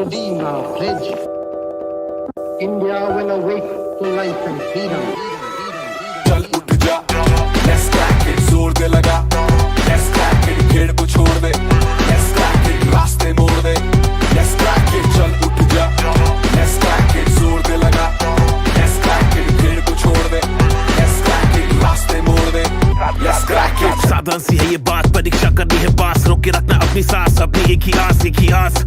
redeem our pledge. India will awake to life and freedom. चल उठ जा, let's crack it, जोर दे लगा, let's crack it, खेड़ को छोड़ दे, let's crack it, रास्ते मोड़ दे, let's crack it, चल उठ जा, let's crack it, जोर दे लगा, let's crack it, खेड़ को छोड़ दे, let's crack it, रास्ते मोड़ दे, let's crack it. साधारण सी है ये बात, परीक्षा करनी है पास, रोके रखना अपनी सांस, अपनी एक ही आस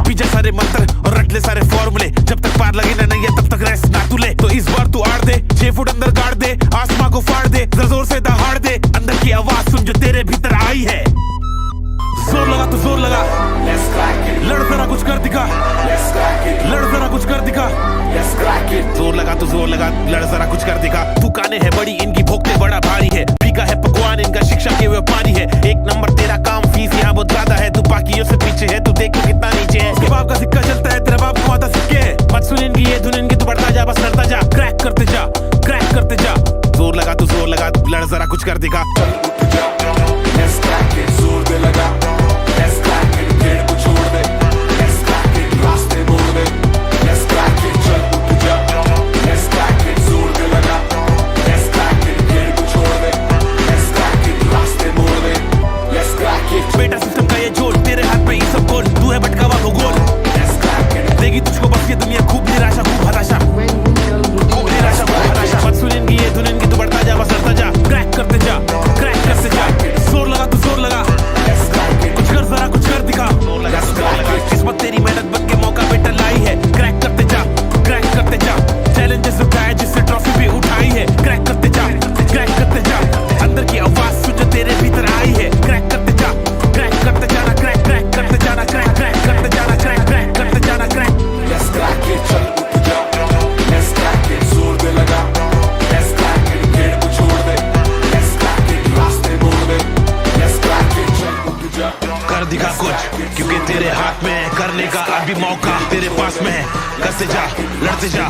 पीछे सारे मंत्र और रट ले सारे फॉर्मूले, जब तक पार लगे ना नहीं है तब तक रेस्ट ना तू ले। तो इस बार तू आड़ दे, 6 फुट अंदर गाड़ दे, आसमां को फाड़ दे, जरा जोर से दहाड़ दे, अंदर की आवाज सुन जो तेरे भीतर आई है। जोर लगा तो जोर लगा, Let's crack it, लड़ जरा कुछ कर दिखा, let's crack it, लड़ जरा कुछ कर दिखा, let's crack it. जोर लगा तो जोर लगा, लड़ जरा कुछ कर दिखा। दुकानें है बड़ी इनकी, भोगते बड़ा भारी है, बिका है पकवान इनका, शिक्षा के व्यापारी है। एक नंबर तेरा काम, फीस यहाँ बहुत ज्यादा है, तू बाकियों से पीछे है, तू देख कितना नीचे है। उसके बाप का सिक्का चलता है, तेरा बाप कमाता सिक्के, मत सुन इनकी ये धुन इनकी, तू बढ़ता जा बस लड़ता जा, क्रैक करते जा, क्रैक करते जा। जोर लगा तो जोर लगा, लड़ जरा कुछ कर दिखा। चल उठ जा, let's crack it, जोर दे लगा, let's crack it, खेड़ को छोड़ दे, let's crack it, रास्ते मोड़ दे, let's crack it, चल उठ जा, let's crack it, जोर दे लगा, let's crack it, खेड़ को छोड़ दे, let's crack it, रास्ते मोड़ दे, let's crack it. बेटा सिस्टम का ये जोड़, तेरे हाथ में ये सब गोल, तू है भटका हुआ भूगोल, Let's crack it, देगी तुझको बस ये दुनिया, खूब निराशा खूब हताशा, When we shall खूब redeem निराशा खूब हताशा। मत सुन इनकी ये धुन इनकी, तू बढ़ता जा बस लड़ता जा, क्रैक करते जा, क्रैक करते जा। जोर लगा तो जोर लगा, let's crack it, कुछ कर जरा कुछ कर दिखा। let's crack it. किस्मत तेरी मेहनत बन के मौका बेटा लाई है, क्रैक करते जा, क्रैक करते जा। चैलेंजेस उठाए जिससे ट्रॉफी भी उठाई है, क्रैक करते जा, क्रैक करते जा। अंदर की आवाज सुन जो तेरे भीतर आई है, क्रैक करते जा, क्रैक करते जाना, क्रैक क्रैक करते जाना, क्रैक क्रैक करते जाना, क्रैक क्रैक करते जाना, क्रैक। Let's crack it, चल उठ जा, let's crack it, जोर दे लगा, let's crack it, खेड़ को छोड़ दे, let's crack it, रास्ते मोड़ दे, let's crack it, चल उठ जा, कर दिखा कुछ, क्योंकि तेरे हाथ में है करने का अभी मौका, तेरे पास में है, करते जा, लड़ते जा,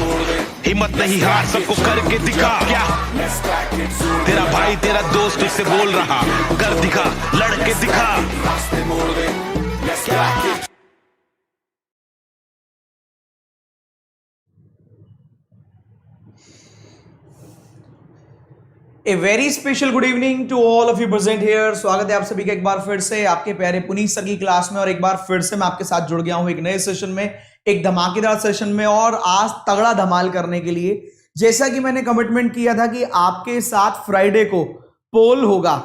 हिम्मत नहीं हार, सबको करके दिखा। क्या let's crack it, जोर तेरा भाई तेरा दोस्त तुझसे बोल रहा, कर दिखा, लड़के दिखा। रास्ते मोड़ दे, let's crack it. A very special good evening to all of you present here. स्वागत है आप सभी का एक बार फिर से आपके प्यारे पुनीत सर की क्लास में, और एक बार फिर से मैं आपके साथ जुड़ गया हूं एक नए सेशन में, एक धमाकेदार सेशन में, और आज तगड़ा धमाल करने के लिए, जैसा कि मैंने कमिटमेंट किया था कि आपके साथ फ्राइडे को पोल होगा,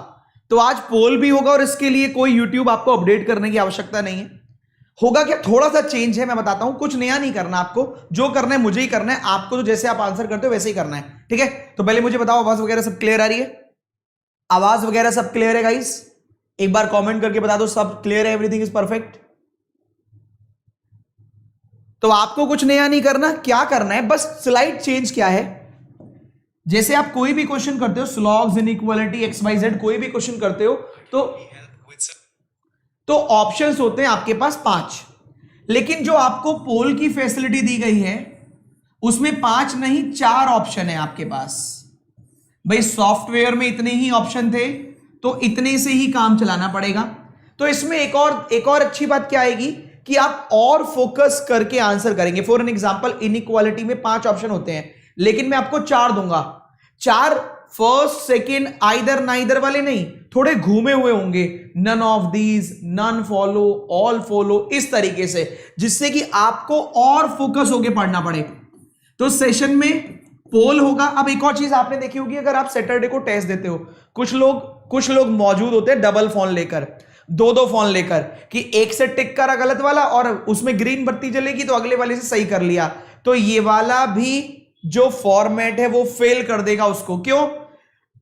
तो आज पोल भी होगा, और इसके लिए कोई यूट्यूब आपको अपडेट करने की आवश्यकता नहीं है। होगा क्या, थोड़ा सा चेंज है, मैं बताता हूं, कुछ नया नहीं करना आपको, जो करना है मुझे ही करना है, आपको तो जैसे आप आंसर करते हो वैसे ही करना है, ठीक है। तो पहले मुझे बताओ, आवाज वगैरह सब क्लियर आ रही है? आवाज वगैरह सब क्लियर है गाइस? एक बार कमेंट करके बता दो सब क्लियर है, एवरीथिंग इज परफेक्ट। तो आपको कुछ नया नहीं करना, क्या करना है, बस स्लाइड चेंज क्या है। जैसे आप कोई भी क्वेश्चन करते हो, स्लॉग्स, इनइक्वालिटी, XYZ, कोई भी क्वेश्चन करते हो, तो ऑप्शंस होते हैं आपके पास 5, लेकिन जो आपको पोल की फैसिलिटी दी गई है उसमें 5 नहीं 4 ऑप्शन है आपके पास। भाई सॉफ्टवेयर में इतने ही ऑप्शन थे तो इतने से ही काम चलाना पड़ेगा। तो इसमें एक और अच्छी बात क्या आएगी कि आप और फोकस करके आंसर करेंगे। फॉर एन एग्जांपल, इनइक्वालिटी में 5 ऑप्शन होते हैं, लेकिन मैं आपको 4 दूंगा। 4 फर्स्ट, सेकेंड, आइदर, नाइदर वाले नहीं, थोड़े घूमे हुए होंगे, none of these, none follow, all follow, इस तरीके से, जिससे कि आपको और फोकस होके पढ़ना पड़े। तो सेशन में पोल होगा। अब एक और चीज आपने देखी होगी, अगर आप सैटरडे को टेस्ट देते हो, कुछ लोग मौजूद होते हैं डबल फोन लेकर, 2 फोन लेकर, कि एक से टिक करा गलत वाला और उसमें ग्रीन बत्ती जलेगी तो अगले वाले से सही कर लिया, तो ये वाला भी जो फॉर्मेट है वो फेल कर देगा उसको। क्यों?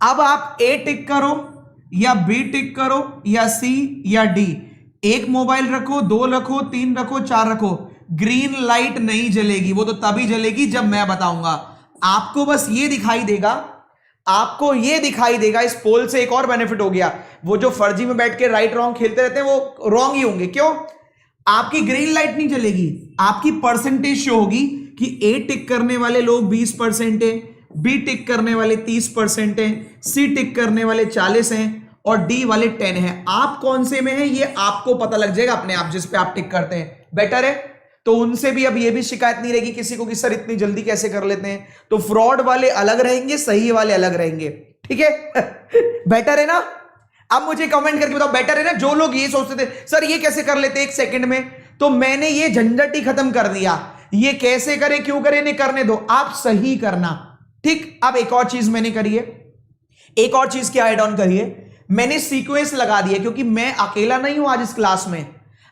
अब आप ए टिक करो या बी टिक करो या सी या डी, एक मोबाइल रखो, 2 रखो, 3 रखो, 4 रखो, ग्रीन लाइट नहीं जलेगी, वो तो तभी जलेगी जब मैं बताऊंगा। आपको बस ये दिखाई देगा, आपको ये दिखाई देगा। इस पोल से एक और बेनिफिट हो गया, वो जो फर्जी में बैठ के राइट रॉन्ग खेलते रहते हैं वो रॉन्ग ही होंगे। क्यों? आपकी ग्रीन लाइट नहीं जलेगी, आपकी परसेंटेज शो होगी कि ए टिक करने वाले लोग 20% है, बी टिक करने वाले 30% है, सी टिक करने वाले 40 हैं और डी वाले 10 हैं। आप कौन से में हैं ये आपको पता लग जाएगा अपने आप, जिस पे आप टिक करते हैं। बेटर है। तो उनसे भी अब ये भी शिकायत नहीं रहेगी किसी को कि सर इतनी जल्दी कैसे कर लेते हैं। तो फ्रॉड वाले अलग रहेंगे, सही वाले अलग रहेंगे, ठीक है। बेटर है ना? अब मुझे कमेंट करके बताओ बेटर है ना? जो लोग ये सोचते थे सर ये कैसे कर लेते एक सेकंड में, तो मैंने ये झंझट ही खत्म कर दिया। ये कैसे करें क्यों करें नहीं करने दो, आप सही करना, ठीक। अब एक और चीज मैंने करी है, एक और चीज क्या ऐड ऑन करी है, मैंने सीक्वेंस लगा दिया, क्योंकि मैं अकेला नहीं हूं आज इस क्लास में।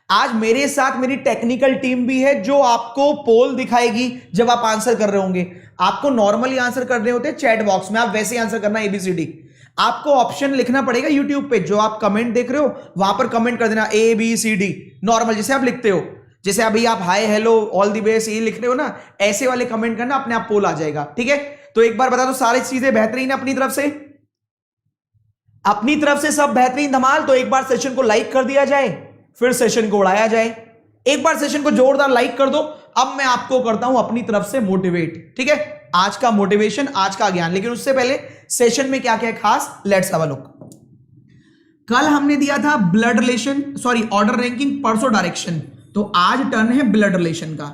आज मेरे साथ मेरी टेक्निकल टीम भी है जो आपको पोल दिखाएगी जब आप आंसर कर रहे होंगे। आपको नॉर्मली आंसर कर रहे होते हैं चैट बॉक्स में, आप वैसे आंसर करना ABCD। आपको ऑप्शन लिखना पड़ेगा यूट्यूब पे, जो आप कमेंट देख रहे हो वहां पर कमेंट कर देना ABCD नॉर्मल, जैसे आप लिखते हो, जैसे अभी आप hi hello all the best ये लिख रहे हो ना, ऐसे वाले कमेंट करना, अपने आप पोल आ जाएगा, ठीक है। तो एक बार बता दो सारी चीजें बेहतरीन है अपनी तरफ से, अपनी तरफ से सब बेहतरीन धमाल। तो एक बार सेशन को लाइक कर दिया जाए, फिर सेशन को उड़ाया जाए। एक बार सेशन को जोरदार लाइक कर दो। अब मैं आपको करता हूं अपनी तरफ से मोटिवेट, ठीक है, आज का मोटिवेशन, आज का ज्ञान। लेकिन उससे पहले सेशन में क्या क्या है खास, लेट्स हैव अ लुक। कल हमने दिया था blood relation, sorry order ranking, परसों डायरेक्शन, तो आज टर्न है ब्लड रिलेशन का।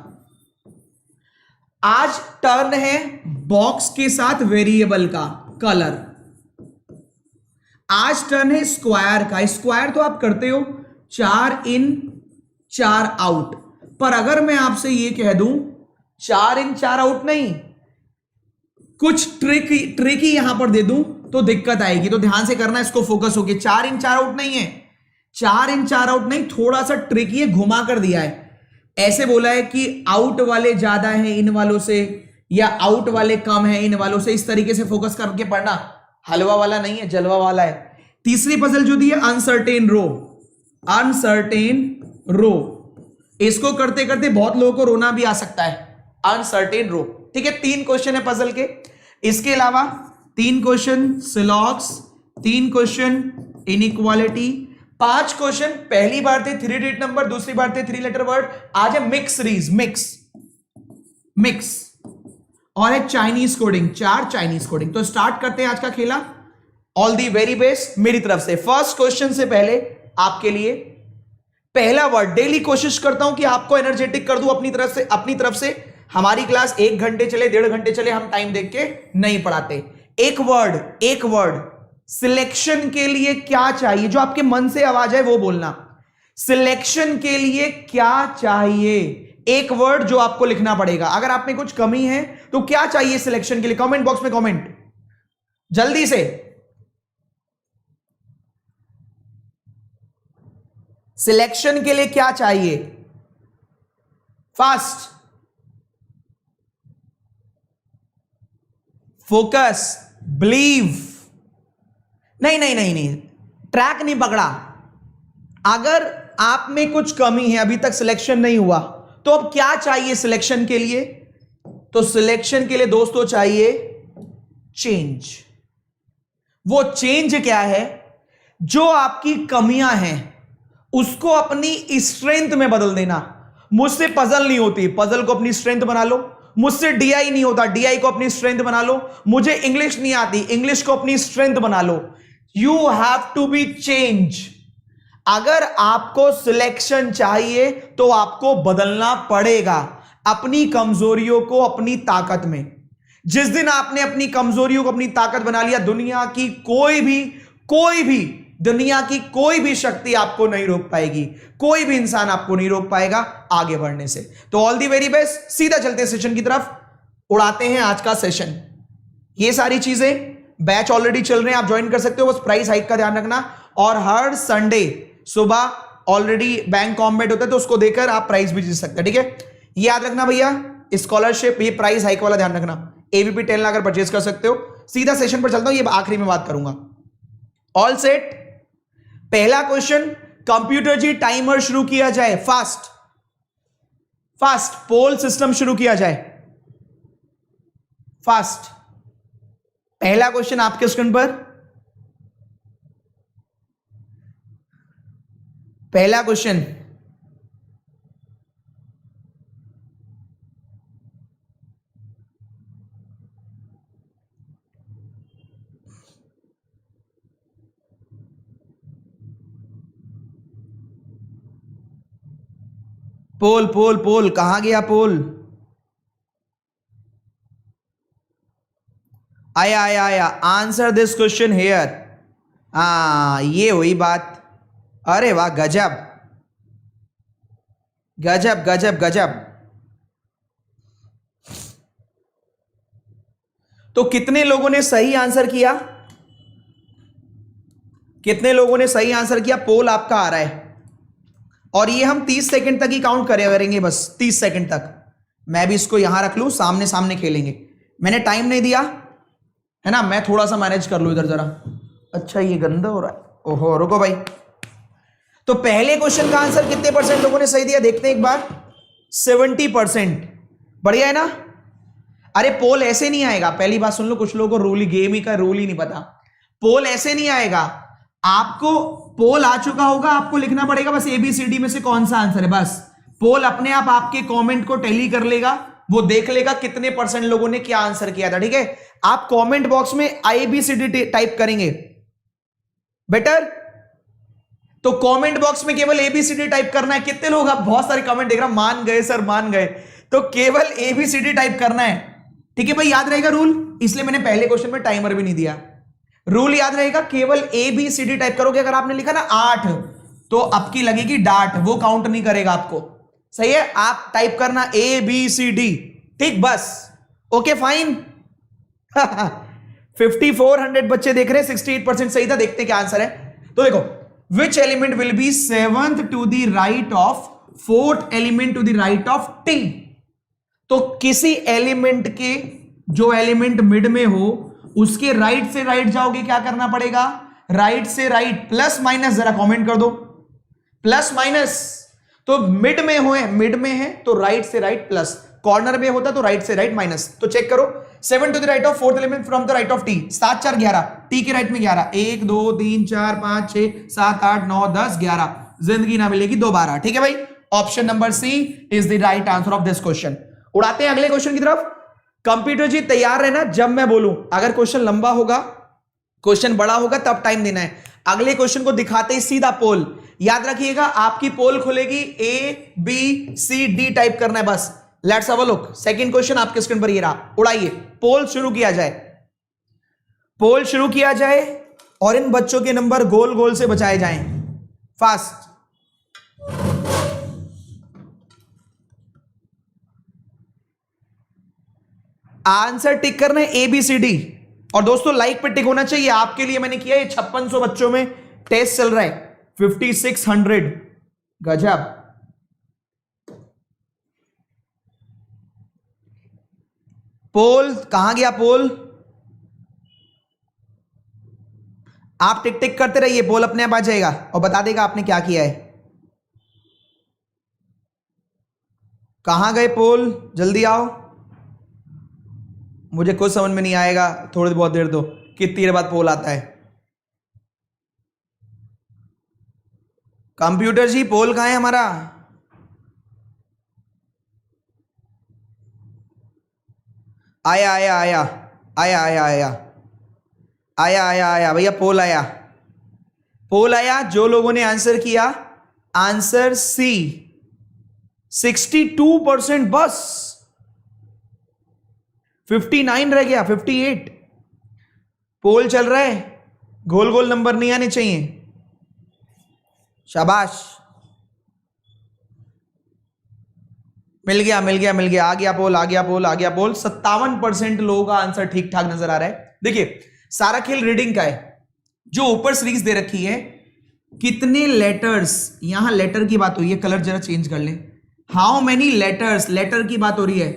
आज टर्न है बॉक्स के साथ वेरिएबल का, कलर। आज टर्न है स्क्वायर का। स्क्वायर तो आप करते हो 4 इन 4 आउट, पर अगर मैं आपसे ये कह दूं 4 इन 4 आउट नहीं, कुछ ट्रिकी यहां पर दे दूं तो दिक्कत आएगी। तो ध्यान से करना, इसको फोकस होके। 4 इन 4 आउट नहीं है, 4 इन 4 आउट नहीं, थोड़ा सा ट्रिकी है, घुमा कर दिया है। ऐसे बोला है कि आउट वाले ज्यादा हैं इन वालों से, या आउट वाले कम हैं इन वालों से। इस तरीके से फोकस करके पढ़ना, हलवा वाला नहीं है, जलवा वाला है। तीसरी पजल जो दी है अनसर्टेन रो, अनसर्टेन रो, इसको करते करते बहुत लोगों को रोना भी आ सकता है, अनसर्टेन रो, ठीक है। 3 क्वेश्चन है पजल के। इसके अलावा 3 क्वेश्चन सिलॉक्स, 3 क्वेश्चन इनइक्वालिटी, 5 क्वेश्चन पहली बार थे 3 डिजिट नंबर, दूसरी बार थे 3 लेटर वर्ड। आज है मिक्स सीरीज, मिक्स और है चाइनीज कोडिंग, 4 चाइनीज कोडिंग। तो स्टार्ट करते हैं आज का खेला। ऑल दी वेरी बेस्ट मेरी तरफ से। फर्स्ट क्वेश्चन से पहले आपके लिए पहला वर्ड, डेली कोशिश करता हूं कि आपको एनर्जेटिक कर दूं अपनी तरफ से। हमारी क्लास 1 घंटे चले, 1.5 घंटे चले, हम टाइम देख के नहीं पढ़ाते। एक वर्ड सिलेक्शन के लिए क्या चाहिए, जो आपके मन से आवाज है वो बोलना। सिलेक्शन के लिए क्या चाहिए, एक वर्ड जो आपको लिखना पड़ेगा। अगर आप में कुछ कमी है तो क्या चाहिए सिलेक्शन के लिए, कमेंट बॉक्स में कमेंट जल्दी से। सिलेक्शन के लिए क्या चाहिए, फास्ट, फोकस, बिलीव। नहीं, ट्रैक नहीं पकड़ा। अगर आप में कुछ कमी है, अभी तक सिलेक्शन नहीं हुआ, तो अब क्या चाहिए सिलेक्शन के लिए? तो सिलेक्शन के लिए दोस्तों चाहिए चेंज। वो चेंज क्या है? जो आपकी कमियां हैं उसको अपनी स्ट्रेंथ में बदल देना। मुझसे पजल नहीं होती, पजल को अपनी स्ट्रेंथ बना लो। मुझसे डीआई नहीं होता, डीआई को अपनी स्ट्रेंथ बना लो। मुझे इंग्लिश नहीं आती, इंग्लिश को अपनी स्ट्रेंथ बना लो। You have to be change. अगर आपको सिलेक्शन चाहिए तो आपको बदलना पड़ेगा अपनी कमजोरियों को अपनी ताकत में। जिस दिन आपने अपनी कमजोरियों को अपनी ताकत बना लिया, दुनिया की कोई भी शक्ति आपको नहीं रोक पाएगी, कोई भी इंसान आपको नहीं रोक पाएगा आगे बढ़ने से। तो ऑल दी वेरी बेस्ट। सीधा चलते हैं सेशन की तरफ, उड़ाते हैं आज का सेशन। ये सारी चीजें बैच ऑलरेडी चल रहे हैं, आप ज्वाइन कर सकते हो, बस प्राइस हाइक का ध्यान रखना। और हर संडे सुबह ऑलरेडी बैंक कॉम्बेट होता है, तो उसको देकर आप प्राइस भी जीत सकते हैं, ठीक है। याद रखना भैया, स्कॉलरशिप, ये प्राइस हाइक वाला ध्यान रखना। एबीपी 10 लाकर परचेज कर सकते हो। सीधा सेशन पर चलता हूं, ये आखिरी में बात करूंगा। All set. पहला क्वेश्चन, कंप्यूटर जी टाइमर शुरू किया जाए, फास्ट पोल सिस्टम शुरू किया जाए, फास्ट। पहला क्वेश्चन आपके स्क्रीन पर, पहला क्वेश्चन, पोल पोल पोल कहां गया पोल? आया आया आया। Answer this question here. ये हुई बात। अरे वाह, गजब गजब गजब गजब। तो कितने लोगों ने सही आंसर किया? कितने लोगों ने सही आंसर किया? पोल आपका आ रहा है और ये हम 30 सेकंड तक ही काउंट करेंगे, बस 30 सेकंड तक। मैं भी इसको यहां रख लूं, सामने सामने खेलेंगे। मैंने टाइम नहीं दिया है ना, मैं थोड़ा सा मैनेज कर लूं इधर जरा। अच्छा ये गंदा हो रहा है। ओहो, रुको भाई। तो पहले क्वेश्चन का आंसर कितने परसेंट लोगों ने सही दिया देखते हैं एक बार। 70%। बढ़िया है ना। अरे पोल ऐसे नहीं आएगा, पहली बात सुन लो, कुछ लोगों को रूल गेम ही का रूल ही नहीं पता। पोल ऐसे नहीं आएगा, आपको पोल आ चुका होगा, आपको लिखना पड़ेगा बस ABCD में से कौन सा आंसर है। बस पोल अपने आप आपके कमेंट को टैली कर लेगा, वो देख लेगा कितने परसेंट लोगों ने क्या आंसर किया था। ठीक है, आप कमेंट बॉक्स में ABCD टाइप करेंगे बेटर, तो कमेंट बॉक्स में केवल ABCD टाइप करना है। कितने लोग, आप बहुत सारे कमेंट देख रहा, मान गए सर मान गए, तो केवल ABCD टाइप करना है। ठीक है भाई, याद रहेगा रूल, इसलिए मैंने पहले क्वेश्चन में टाइमर भी नहीं दिया। रूल याद रहेगा, केवल ABCD टाइप करोगे। अगर आपने लिखा ना 8 तो आपकी लगेगी डांट, वो काउंट नहीं करेगा आपको। सही है, आप टाइप करना ABCD। ठीक, बस ओके फाइन। 5400 बच्चे देख रहे हैं, 68% सही था। देखते क्या आंसर है। तो देखो, which element will be 7th to the right of 4th element to the right of T। तो किसी एलिमेंट के, जो एलिमेंट मिड में हो, उसके राइट से राइट जाओगे, क्या करना पड़ेगा? राइट से राइट प्लस माइनस, जरा कमेंट कर दो प्लस माइनस। तो मिड में हो, मिड में है तो राइट से राइट प्लस, कॉर्नर में होता तो राइट से राइट माइनस। तो चेक करो, 7 to the right of 4th element from the right of T। 7 4 11, T के राइट में 11, 1 2 3 4 5 6 7 8 9 10 11, जिंदगी ना मिलेगी दोबारा। ठीक है भाई, option number C is the right answer of this question. उड़ाते हैं अगले क्वेश्चन की तरफ। कंप्यूटर जी तैयार रहना, जब मैं बोलूं, अगर क्वेश्चन लंबा होगा, क्वेश्चन बड़ा होगा, तब टाइम देना है। अगले क्वेश्चन को दिखाते ही सीधा पोल। याद रखिएगा, आपकी पोल खुलेगी, ABCD टाइप करना है बस। Let's have a look. Second question आपके स्क्रीन पर ये रहा, उड़ाइए। पोल शुरू किया जाए, पोल शुरू किया जाए और इन बच्चों के नंबर गोल गोल से बचाए जाएं। फास्ट। आंसर टिक करना है ABCD, और दोस्तों लाइक पे टिक होना चाहिए। आपके लिए मैंने किया, ये 5600 बच्चों में टेस्ट चल रहा है, 5600। गजब। पोल कहां गया पोल? आप टिक टिक करते रहिए, पोल अपने आप आ जाएगा और बता देगा आपने क्या किया है। कहां गए पोल? जल्दी आओ, मुझे कुछ समझ में नहीं आएगा, थोड़ी बहुत देर दो। कितनी देर बाद पोल आता है? कंप्यूटर जी पोल कहां है हमारा? आया आया आया आया आया आया आया आया आया भैया, पोल आया, पोल आया। जो लोगों ने आंसर किया, आंसर C 62%, बस 59 रह गया, 58। पोल चल रहा है, गोल गोल नंबर नहीं आने चाहिए। शाबाश, मिल गया मिल गया मिल गया, आ गया पोल, आ गया पोल, आ गया पोल। 57% लोगों का आंसर ठीक ठाक नजर आ रहा है। देखिए, सारा खेल रीडिंग का है। जो ऊपर सीरीज दे रखी है, कितने लेटर्स, यहां लेटर की बात हुई है, कलर जरा चेंज कर ले। हाउ मेनी लेटर्स, लेटर की बात हो रही है।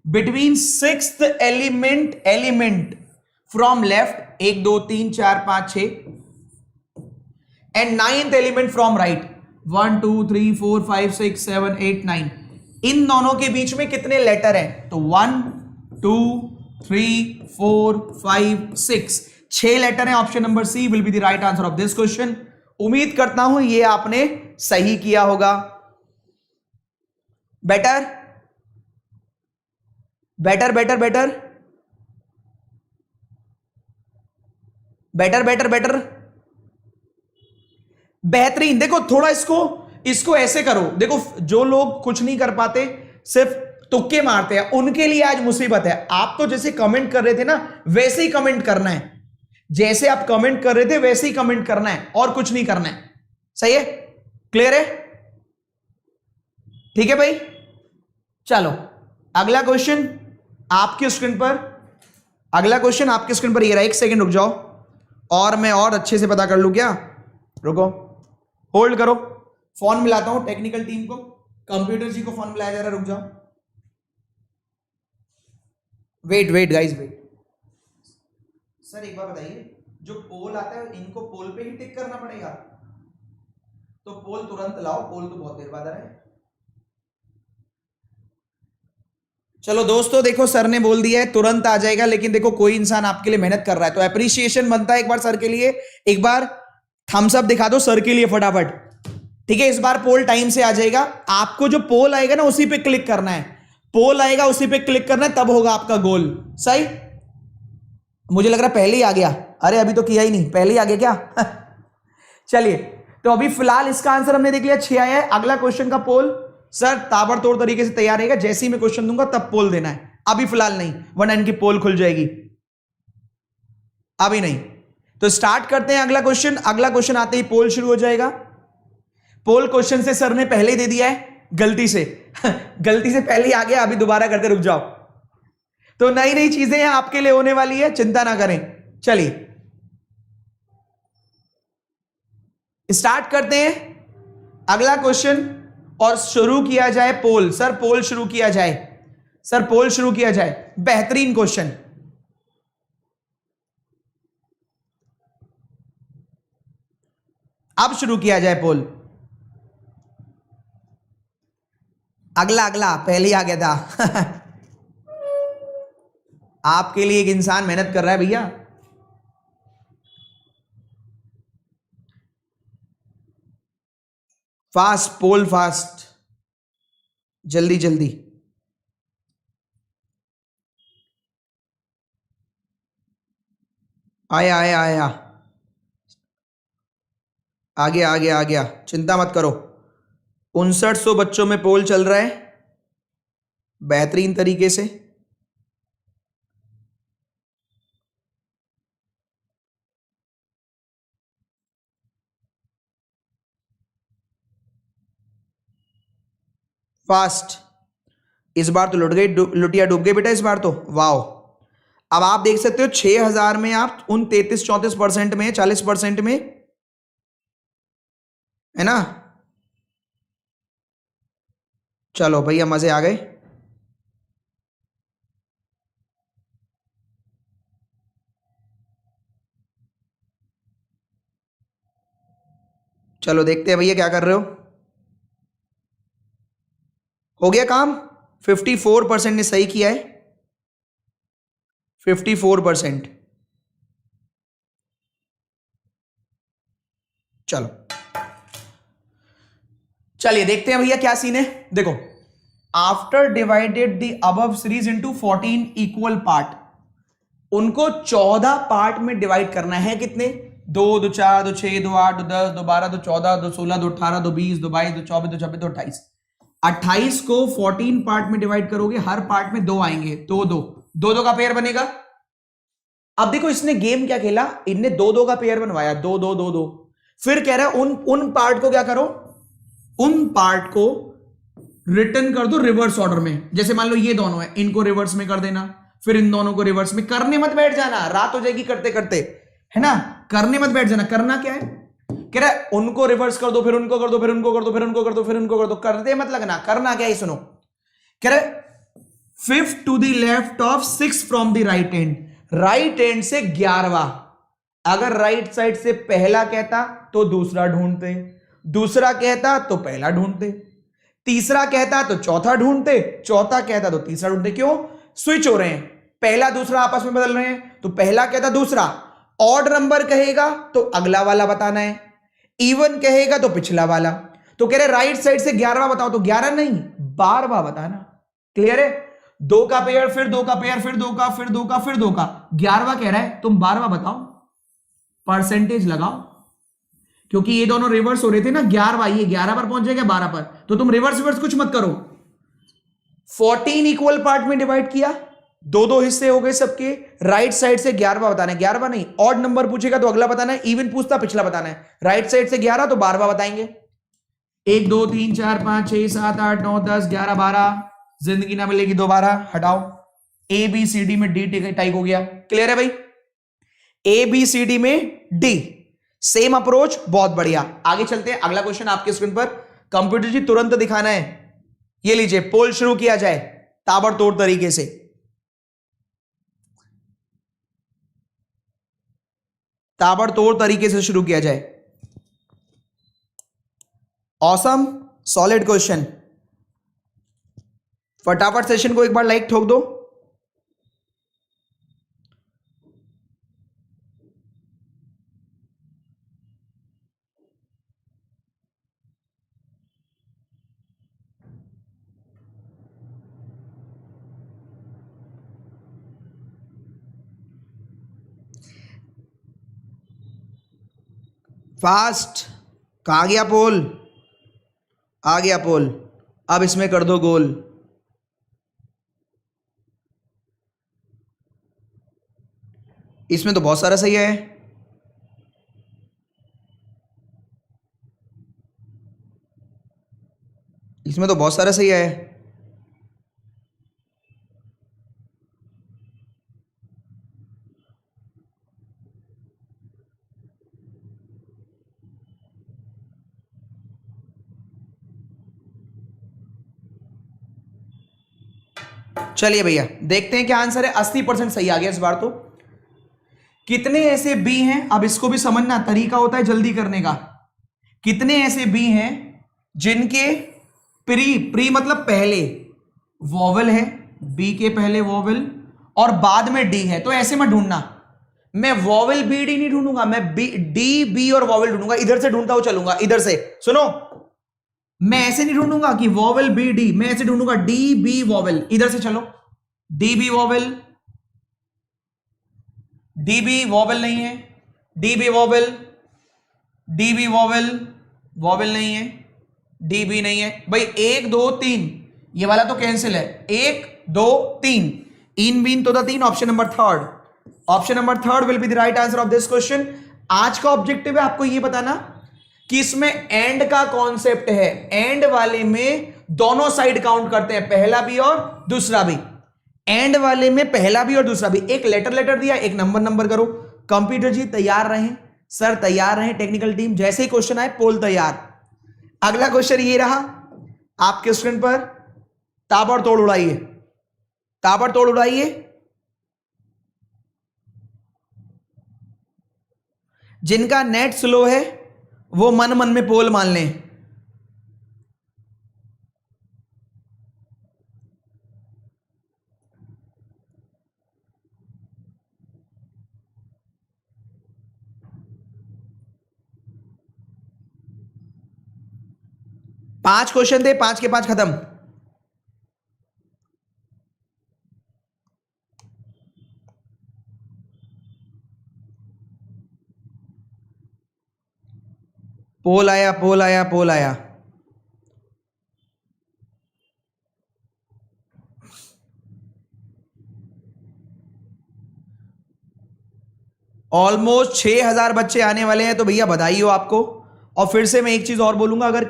Between 6th element from left, 1 2 3 4 5 6, and 9th element from right, 1 2 3 4 5 6 7 8 9। इन दोनों के बीच में कितने लेटर हैं? तो 1 2 3 4 5 6, 6 लेटर हैं। Option number C will be the right answer of this question. उम्मीद करता हूं ये आपने सही किया होगा। Better better better better better better better बेहतरीन। देखो, थोड़ा इसको ऐसे करो, देखो जो लोग कुछ नहीं कर पाते, सिर्फ तुक्के मारते हैं, उनके लिए आज मुसीबत है। आप तो जैसे कमेंट कर रहे थे ना, वैसे ही कमेंट करना है, जैसे आप कमेंट कर रहे थे वैसे ही कमेंट करना है, और कुछ नहीं करना है। सही है? क्लियर है? ठीक है भाई, चलो अगला क्वेश्चन आपकी स्क्रीन पर, अगला क्वेश्चन आपकी स्क्रीन पर ये रहा। एक सेकंड रुक जाओ और मैं और अच्छे से पता कर लूं क्या। रुको, होल्ड करो, फोन मिलाता हूं टेक्निकल टीम को, कंप्यूटर जी को फोन मिलाया जा रहा है, रुक जाओ, wait wait guys wait. Sir एक बार बताइए, जो पोल आता है इनको पोल पे ही टिक करना पड़ेगा? तो पोल तुरंत लाओ, पोल तो बहुत देर बाद आ रहा है। चलो दोस्तों देखो, सर ने बोल दिया है तुरंत आ जाएगा, लेकिन देखो कोई इंसान आपके लिए मेहनत कर रहा है तो एप्रिसिएशन बनता है एक बार सर के लिए। एक बार थम्स अप दिखा दो सर के लिए फटाफट। ठीक है, इस बार पोल टाइम से आ जाएगा। आपको जो पोल आएगा ना उसी पे क्लिक करना है, पोल आएगा उसी पे क्लिक करना है, तब होगा आपका गोल। सही? मुझे लग रहा पहले ही आ गया। अरे अभी तो किया ही नहीं, पहले ही आ गया क्या? चलिए, तो अभी फिलहाल इसका आंसर हमने देख लिया, 6 आया है। अगला क्वेश्चन का पोल सर ताबड़तोड़ तरीके से तैयार रहेगा, जैसे ही मैं क्वेश्चन दूंगा तब पोल देना है, अभी फिलहाल नहीं, वरना इनकी पोल खुल जाएगी। अभी नहीं, तो स्टार्ट करते हैं अगला क्वेश्चन। अगला क्वेश्चन आते ही पोल शुरू हो जाएगा। पोल क्वेश्चन से सर ने पहले ही दे दिया है, गलती से गलती से पहले ही आ गया, अभी दोबारा करके रुक जाओ। तो नई नई चीजें यहां आपके लिए होने वाली है, चिंता ना करें। चलिए स्टार्ट करते हैं अगला क्वेश्चन और शुरू किया जाए पोल। सर पोल शुरू किया जाए, सर पोल शुरू किया जाए। बेहतरीन क्वेश्चन, अब शुरू किया जाए पोल। अगला अगला पहले ही आ गया था आपके लिए एक इंसान मेहनत कर रहा है भैया। फास्ट पोल, फास्ट, जल्दी जल्दी। आया आया आया, आ गया आ गया आ गया, चिंता मत करो। 5900 बच्चों में पोल चल रहा है बेहतरीन तरीके से। फास्ट, इस बार तो लुट गई, लुटिया डूब गई बेटा इस बार तो। वाओ, अब आप देख सकते हो 6000 में आप उन 33-34% में, 40% में, है ना। चलो भैया मजे आ गए। चलो देखते हैं भैया क्या कर रहे हो गया काम। 54% ने सही किया है, 54%। चलो चलिए देखते हैं भैया क्या सीन है। देखो, after divided the above series into 14 equal part, उनको 14 पार्ट में डिवाइड करना है। कितने? 2, 2, 4, 2, 6, 2, 8, 2, 10, 2, 12, 2, 14, 2, 16, 2, 18, 2, 20, 2, 22, 2, 24, 2, 26, 2, 28। 28 को 14 पार्ट में डिवाइड करोगे, हर पार्ट में 2 आएंगे, 2, 2, 2, 2 का पेयर बनेगा। अब देखो इसने गेम क्या खेला, इनने 2, 2 का पेयर बनवाया, 2, 2, 2, 2। फिर कह रहा है उन पार्ट को क्या करो, उन पार्ट को रिटर्न कर दो रिवर्स ऑर्डर में। जैसे मान लो ये दोनों है, इनको रिवर्स में कर देना, फिर इन दोनों को रिवर्स में। करने मत बैठ जाना, रात हो जाएगी करते करते, है ना। करने मत बैठ जाना। करना क्या है, कह रहा है उनको रिवर्स कर दो, फिर उनको कर दो, फिर उनको कर दो, फिर उनको कर दो, फिर उनको कर दो। करते मत लगना। करना क्या है सुनो, कह रहा है 5 to the left of 6 from the right hand. Right hand से 11वां। अगर राइट साइड से पहला कहता तो दूसरा ढूंढते, दूसरा कहता तो पहला ढूंढते, तीसरा कहता तो चौथा ढूंढते, चौथा कहता तो तीसरा ढूंढते। क्यों? स्विच हो रहे हैं, पहला दूसरा आपस में बदल रहे हैं। तो पहला कहता दूसरा, ऑड नंबर कहेगा तो अगला वाला बताना है, इवन कहेगा तो पिछला वाला। तो कह रहे राइट साइड से 11वां बताओ, तो 11 नहीं 12वां बताना। क्लियर है? 2 का पेयर, फिर 2 का पेयर, फिर 2 का, फिर 2 का, फिर 2 का, 11वां कह रहा है, तुम 12वां बताओ, परसेंटेज लगाओ। क्योंकि ये दोनों रिवर्स हो रहे थे ना, 11 ये 11 पर पहुंच जाएगा 12 पर, तो तुम रिवर्स कुछ मत करो। 14 इक्वल पार्ट में डिवाइड किया, दो दो हिस्से हो गए सबके, राइट साइड से 11वां बताना है, 11वां नहीं, ऑड नंबर पूछेगा तो अगला बताना है, इवन पूछता पिछला बताना है, राइट साइड से 11 तो 12वां बताएंगे। 1 2 3 4 5 6 7 8 9 10 11 12, जिंदगी ना मिलेगी दोबारा, हटाओ। ए बी सी डी में डी टाइप हो गया, क्लियर है भाई? ए बी सी डी में डी, सेम अप्रोच, बहुत बढ़िया। आगे चलते हैं, अगला क्वेश्चन आपके स्क्रीन पर, कंप्यूटर जी तुरंत दिखाना है। ये लीजिए, पोल शुरू किया जाए ताबड़तोड़ तरीके से। ताबड़तोड़ तरीके से शुरू किया जाए। Awesome, solid question. फटाफट सेशन को एक बार लाइक ठोक दो। फास्ट, कहाँ गया पोल? आ गया पोल, अब इसमें कर दो गोल। इसमें तो बहुत सारा सही है। इसमें तो बहुत सारा सही है। चलिए भैया देखते हैं क्या आंसर है। 80% सही आ गया इस बार तो। कितने ऐसे बी हैं, अब इसको भी समझना, तरीका होता है जल्दी करने का। कितने ऐसे बी हैं जिनके प्री मतलब पहले वॉवल है, बी के पहले वॉवल और बाद में डी है, तो ऐसे मत ढूंढना। मैं वॉवल बी डी नहीं ढूंढूंगा, मैं बी डी बी और वॉवल ढूंढूंगा। इधर से ढूंढता हुआ चलूंगा, इधर से सुनो, मैं ऐसे नहीं ढूंढूंगा कि वॉवल बी डी, मैं ऐसे ढूंढूंगा डी बी वॉवल। इधर से चलो, D B vowel, D B vowel नहीं है, D B vowel, D B vowel, vowel नहीं है, डी बी नहीं है भाई। 1 2 3 ये वाला तो कैंसिल है। 1 2 3 इन बीन तो the 3, option number third. Option number third will be the right answer of this question. आज का ऑब्जेक्टिव है आपको ये बताना कि इसमें एंड का कॉन्सेप्ट है। एंड वाले में दोनों साइड काउंट करते हैं, पहला भी और दूसरा भी। एंड वाले में पहला भी और दूसरा भी। एक लेटर दिया, एक नंबर करो। कंप्यूटर जी तैयार रहें, सर तैयार रहें, टेक्निकल टीम जैसे ही क्वेश्चन आए पोल तैयार। अगला क्वेश्चन ये रहा आपके स्क्रीन पर, ताबड़तोड़ उड़ाइए, ताबड़तोड़ उड़ाइए। जिनका नेट स्लो है वो मन मन में पोल मान लें। पांच क्वेश्चन थे, 5 के 5 खत्म। पोल आया, पोल आया, पोल आया। ऑलमोस्ट 6000 बच्चे आने वाले हैं, तो भैया बधाई हो आपको। और फिर से मैं एक चीज और बोलूंगा, अगर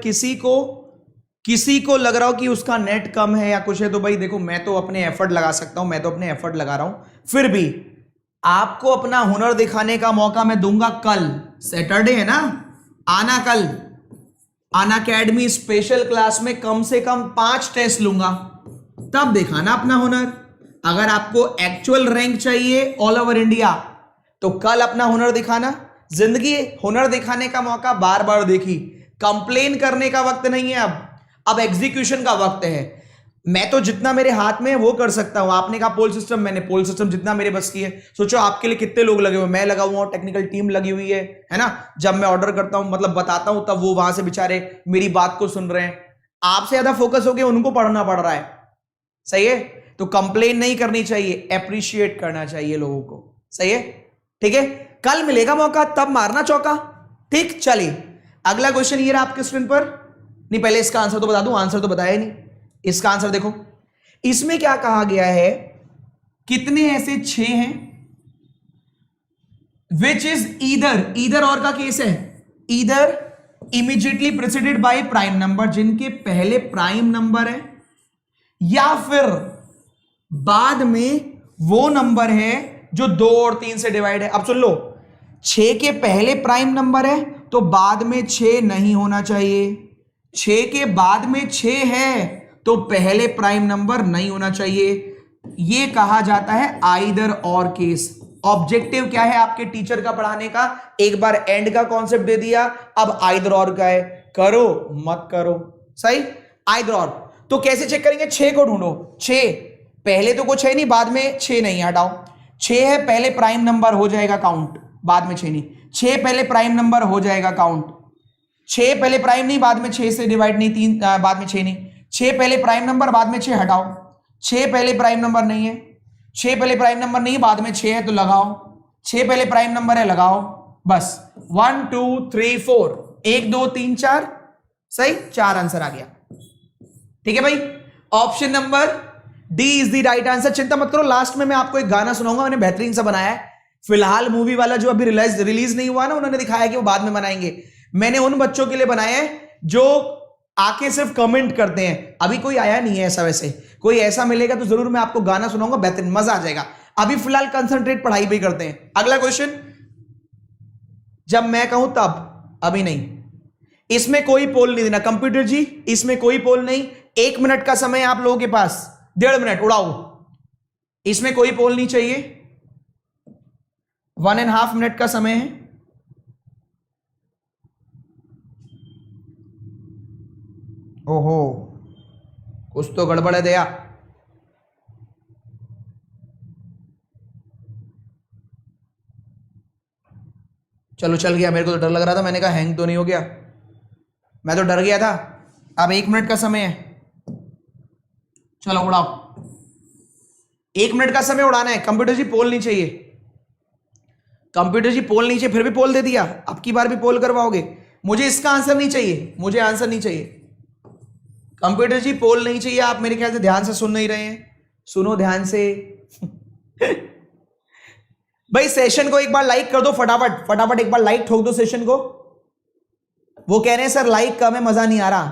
किसी को लग रहा हो कि उसका नेट कम है या कुछ है, तो भाई देखो मैं तो अपने एफर्ट लगा सकता हूं, मैं तो अपने एफर्ट लगा रहा हूं। फिर भी आपको अपना हुनर दिखाने का मौका मैं दूंगा। कल सैटरडे है ना, आना कल अनअकैडमी स्पेशल क्लास में कम से कम 5 टेस्ट लूंगा, तब दिखाना अपना हुनर। अगर आपको एक्चुअल रैंक चाहिए ऑल ओवर इंडिया, तो कल अपना हुनर दिखाना। जिंदगी हुनर दिखाने का मौका बार बार देखी, कंप्लेन करने का वक्त नहीं है अब एग्जीक्यूशन का वक्त है। मैं तो जितना मेरे हाथ में है वो कर सकता हूं। आपने कहा पोल सिस्टम, मैंने पोल सिस्टम जितना मेरे बस की है। सोचो आपके लिए कितने लोग लगे हुए, मैं लगा हुआ हूं, टेक्निकल टीम लगी हुई है ना। जब मैं ऑर्डर करता हूं, मतलब बताता हूं, तब वो वहां से बेचारे मेरी बात को सुन रहे हैं। आपसे ज्यादा फोकस हो गया, उनको पढ़ना पड़ रहा है। सही है, तो कंप्लेन नहीं करनी चाहिए, एप्रिशिएट करना चाहिए लोगों को। सही है, ठीक है। कल मिलेगा मौका, तब मारना चौका। ठीक, चलिए अगला क्वेश्चन ये रहा आपके स्क्रीन पर। नहीं, पहले इसका आंसर तो बता दूं, आंसर तो बताया ही नहीं। इसका आंसर देखो, इसमें क्या कहा गया है, कितने ऐसे 6 हैं विच इज ईदर और का केस है, either immediately preceded by prime number, जिनके पहले प्राइम नंबर है, या फिर बाद में वो नंबर है जो 2 और 3 से डिवाइड है। अब सुन लो, 6 के पहले प्राइम नंबर है तो बाद में 6 नहीं होना चाहिए, 6 के बाद में 6 है तो पहले प्राइम नंबर नहीं होना चाहिए। यह कहा जाता है आइदर और केस। ऑब्जेक्टिव क्या है आपके टीचर का पढ़ाने का, एक बार एंड का कॉन्सेप्ट दे दिया, अब आइदर और का है, करो मत करो, सही, आइदर और। तो कैसे चेक करेंगे, 6 को ढूंढो, 6 पहले तो कुछ है नहीं, बाद में 6 नहीं, हटाओ, 6 है पहले प्राइम नंबर हो जाएगा काउंट, बाद में 6 नहीं, 6 पहले प्राइम नंबर हो जाएगा काउंट, 6 पहले प्राइम नहीं, बाद में 6 से डिवाइड नहीं, 3 बाद में 6 नहीं, 6 पहले प्राइम नंबर, बाद में 6 हटाओ, 6 पहले प्राइम नंबर नहीं है, 6 पहले प्राइम नंबर नहीं, बाद में 6 है तो लगाओ, 6 पहले प्राइम नंबर है, लगाओ, बस 1 2 3 4, 1 2 3 4, सही, 4 आंसर आ गया। ठीक है भाई, option number D is the right answer. चिंता मत करो, लास्ट में मैं आपको एक गाना सुनाऊंगा, मैंने बेहतरीन सा बनाया है। फिलहाल मूवी वाला जो अभी रिलीज नहीं हुआ ना, उन्होंने दिखाया कि वो बाद में बनाएंगे। मैंने उन बच्चों के लिए बनाया है जो आके सिर्फ कमेंट करते हैं, अभी कोई आया नहीं है ऐसा, वैसे कोई ऐसा मिलेगा तो जरूर मैं आपको गाना सुनाऊंगा, बेहतरीन मजा आ जाएगा। अभी फिलहाल कंसंट्रेट पढ़ाई पे करते हैं। अगला क्वेश्चन, जब मैं कहूं तब, अभी नहीं, इसमें कोई पोल नहीं देना कंप्यूटर जी, इसमें कोई पोल नहीं। 1 मिनट का समय आप लोगों के पास, 1.5 मिनट उड़ाओ, इसमें कोई पोल नहीं चाहिए। 1.5 मिनट का समय है। ओहो, कुछ तो गड़बड़ है दया। चलो चल गया, मेरे को तो डर लग रहा था, मैंने कहा हैंग तो नहीं हो गया, मैं तो डर गया था। अब 1 मिनट का समय है, चलो उड़ाओ, 1 मिनट का समय उड़ाना है। कंप्यूटर जी पोल नहीं चाहिए, कंप्यूटर जी पोल नहीं चाहिए, फिर भी पोल दे दिया, अब की बार भी पोल करवाओगे। मुझे इसका आंसर नहीं चाहिए, मुझे आंसर नहीं चाहिए। कंप्यूटर जी पोल नहीं चाहिए, आप मेरे ख्याल से ध्यान से सुन नहीं रहे हैं, सुनो ध्यान से। भाई सेशन को एक बार लाइक कर दो, फटाफट फटाफट एक बार लाइक ठोक दो सेशन को। वो कह रहे हैं सर लाइक कम है, मजा नहीं आ रहा,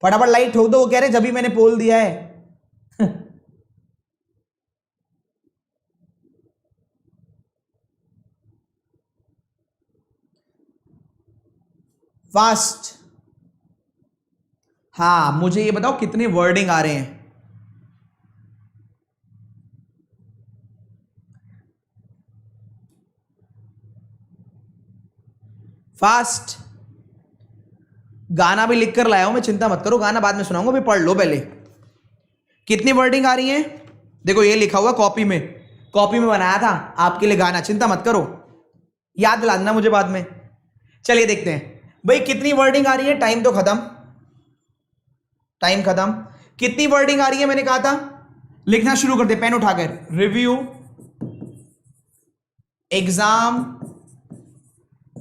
फटाफट लाइक ठोक दो। वो कह रहे हैं जब भी मैंने पोल दिया है। फास्ट, हाँ मुझे ये बताओ कितने वर्डिंग आ रहे हैं। फास्ट, गाना भी लिख कर लाया हूं मैं, चिंता मत करो, गाना बाद में सुनाऊंगा, भी पढ़ लो पहले। कितनी वर्डिंग आ रही है, देखो ये लिखा हुआ कॉपी में, कॉपी में बनाया था आपके लिए गाना, चिंता मत करो, याद दिला देना मुझे बाद में। चलिए देखते हैं भाई कितनी वर्डिंग आ रही है। टाइम तो खत्म, टाइम खत्म। कितनी वर्डिंग आ रही है मैंने कहा था, लिखना शुरू कर दे पेन उठाकर। Review, exam,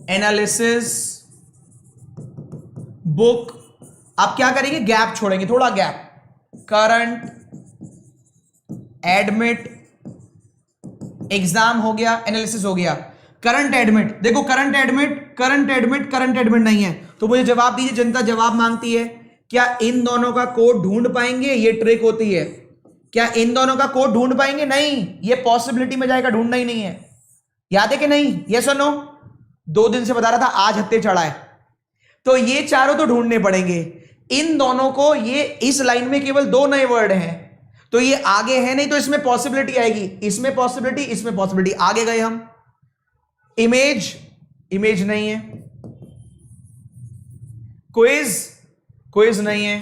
analysis, book. आप क्या करेंगे, गैप छोड़ेंगे, थोड़ा गैप। करंट, एडमिट, एग्जाम हो गया, एनालिसिस हो गया। करंट एडमिट, देखो current admit, current admit, current admit नहीं है, तो मुझे जवाब दीजिए। जनता जवाब मांगती है, क्या इन दोनों का कोड ढूंढ पाएंगे, ये ट्रिक होती है। क्या इन दोनों का कोड ढूंढ पाएंगे, नहीं, ये पॉसिबिलिटी में जाएगा, ढूंढना ही नहीं है। याद है कि नहीं, यस और नो? 2 दिन से बता रहा था, आज हत्ते चढ़ा है, तो ये चारों तो ढूंढने पड़ेंगे। इन दोनों को, ये इस लाइन में केवल 2 नए वर्ड हैं, तो ये आगे है, नहीं तो इसमें पॉसिबिलिटी आएगी, इसमें पॉसिबिलिटी, इसमें पॉसिबिलिटी। आगे गए हम। इमेज, इमेज नहीं है। क्विज, क्विज नहीं है।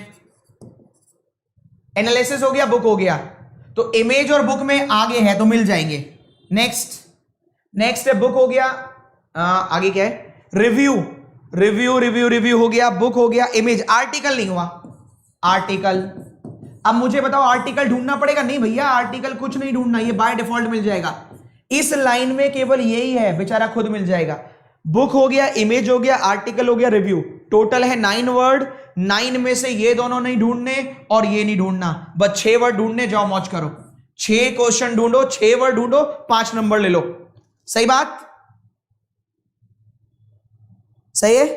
एनालिसिस हो गया, बुक हो गया, तो इमेज और बुक में आगे है तो मिल जाएंगे। नेक्स्ट, नेक्स्ट है बुक हो गया, आगे क्या है, रिव्यू, रिव्यू रिव्यू रिव्यू हो गया, बुक हो गया, इमेज। आर्टिकल नहीं हुआ, आर्टिकल। अब मुझे बताओ आर्टिकल ढूंढना पड़ेगा, नहीं भैया आर्टिकल कुछ नहीं ढूंढना, ये बाय डिफॉल्ट मिल जाएगा। इस लाइन में केवल यही है, बेचारा खुद मिल जाएगा। बुक हो गया, इमेज हो गया, आर्टिकल हो गया, रिव्यू। टोटल है 9 वर्ड। 9 में से ये दोनों नहीं ढूंढने और ये नहीं ढूंढना, बस 6 वर्ड ढूंढने। जाओ मौज करो, 6 क्वेश्चन ढूंढो, 6 वर्ड ढूंढो, 5 नंबर ले लो। सही बात, सही है।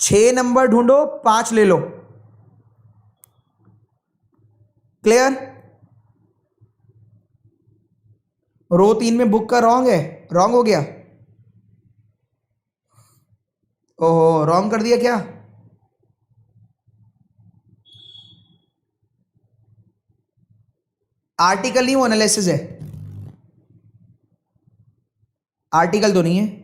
6 नंबर ढूंढो, 5 ले लो। क्लियर? रो 3 में बुक का रॉन्ग है, रॉन्ग हो गया। ओहो, रॉन्ग कर दिया क्या? आर्टिकल नहीं, वो एनालिसिस है। आर्टिकल तो नहीं है।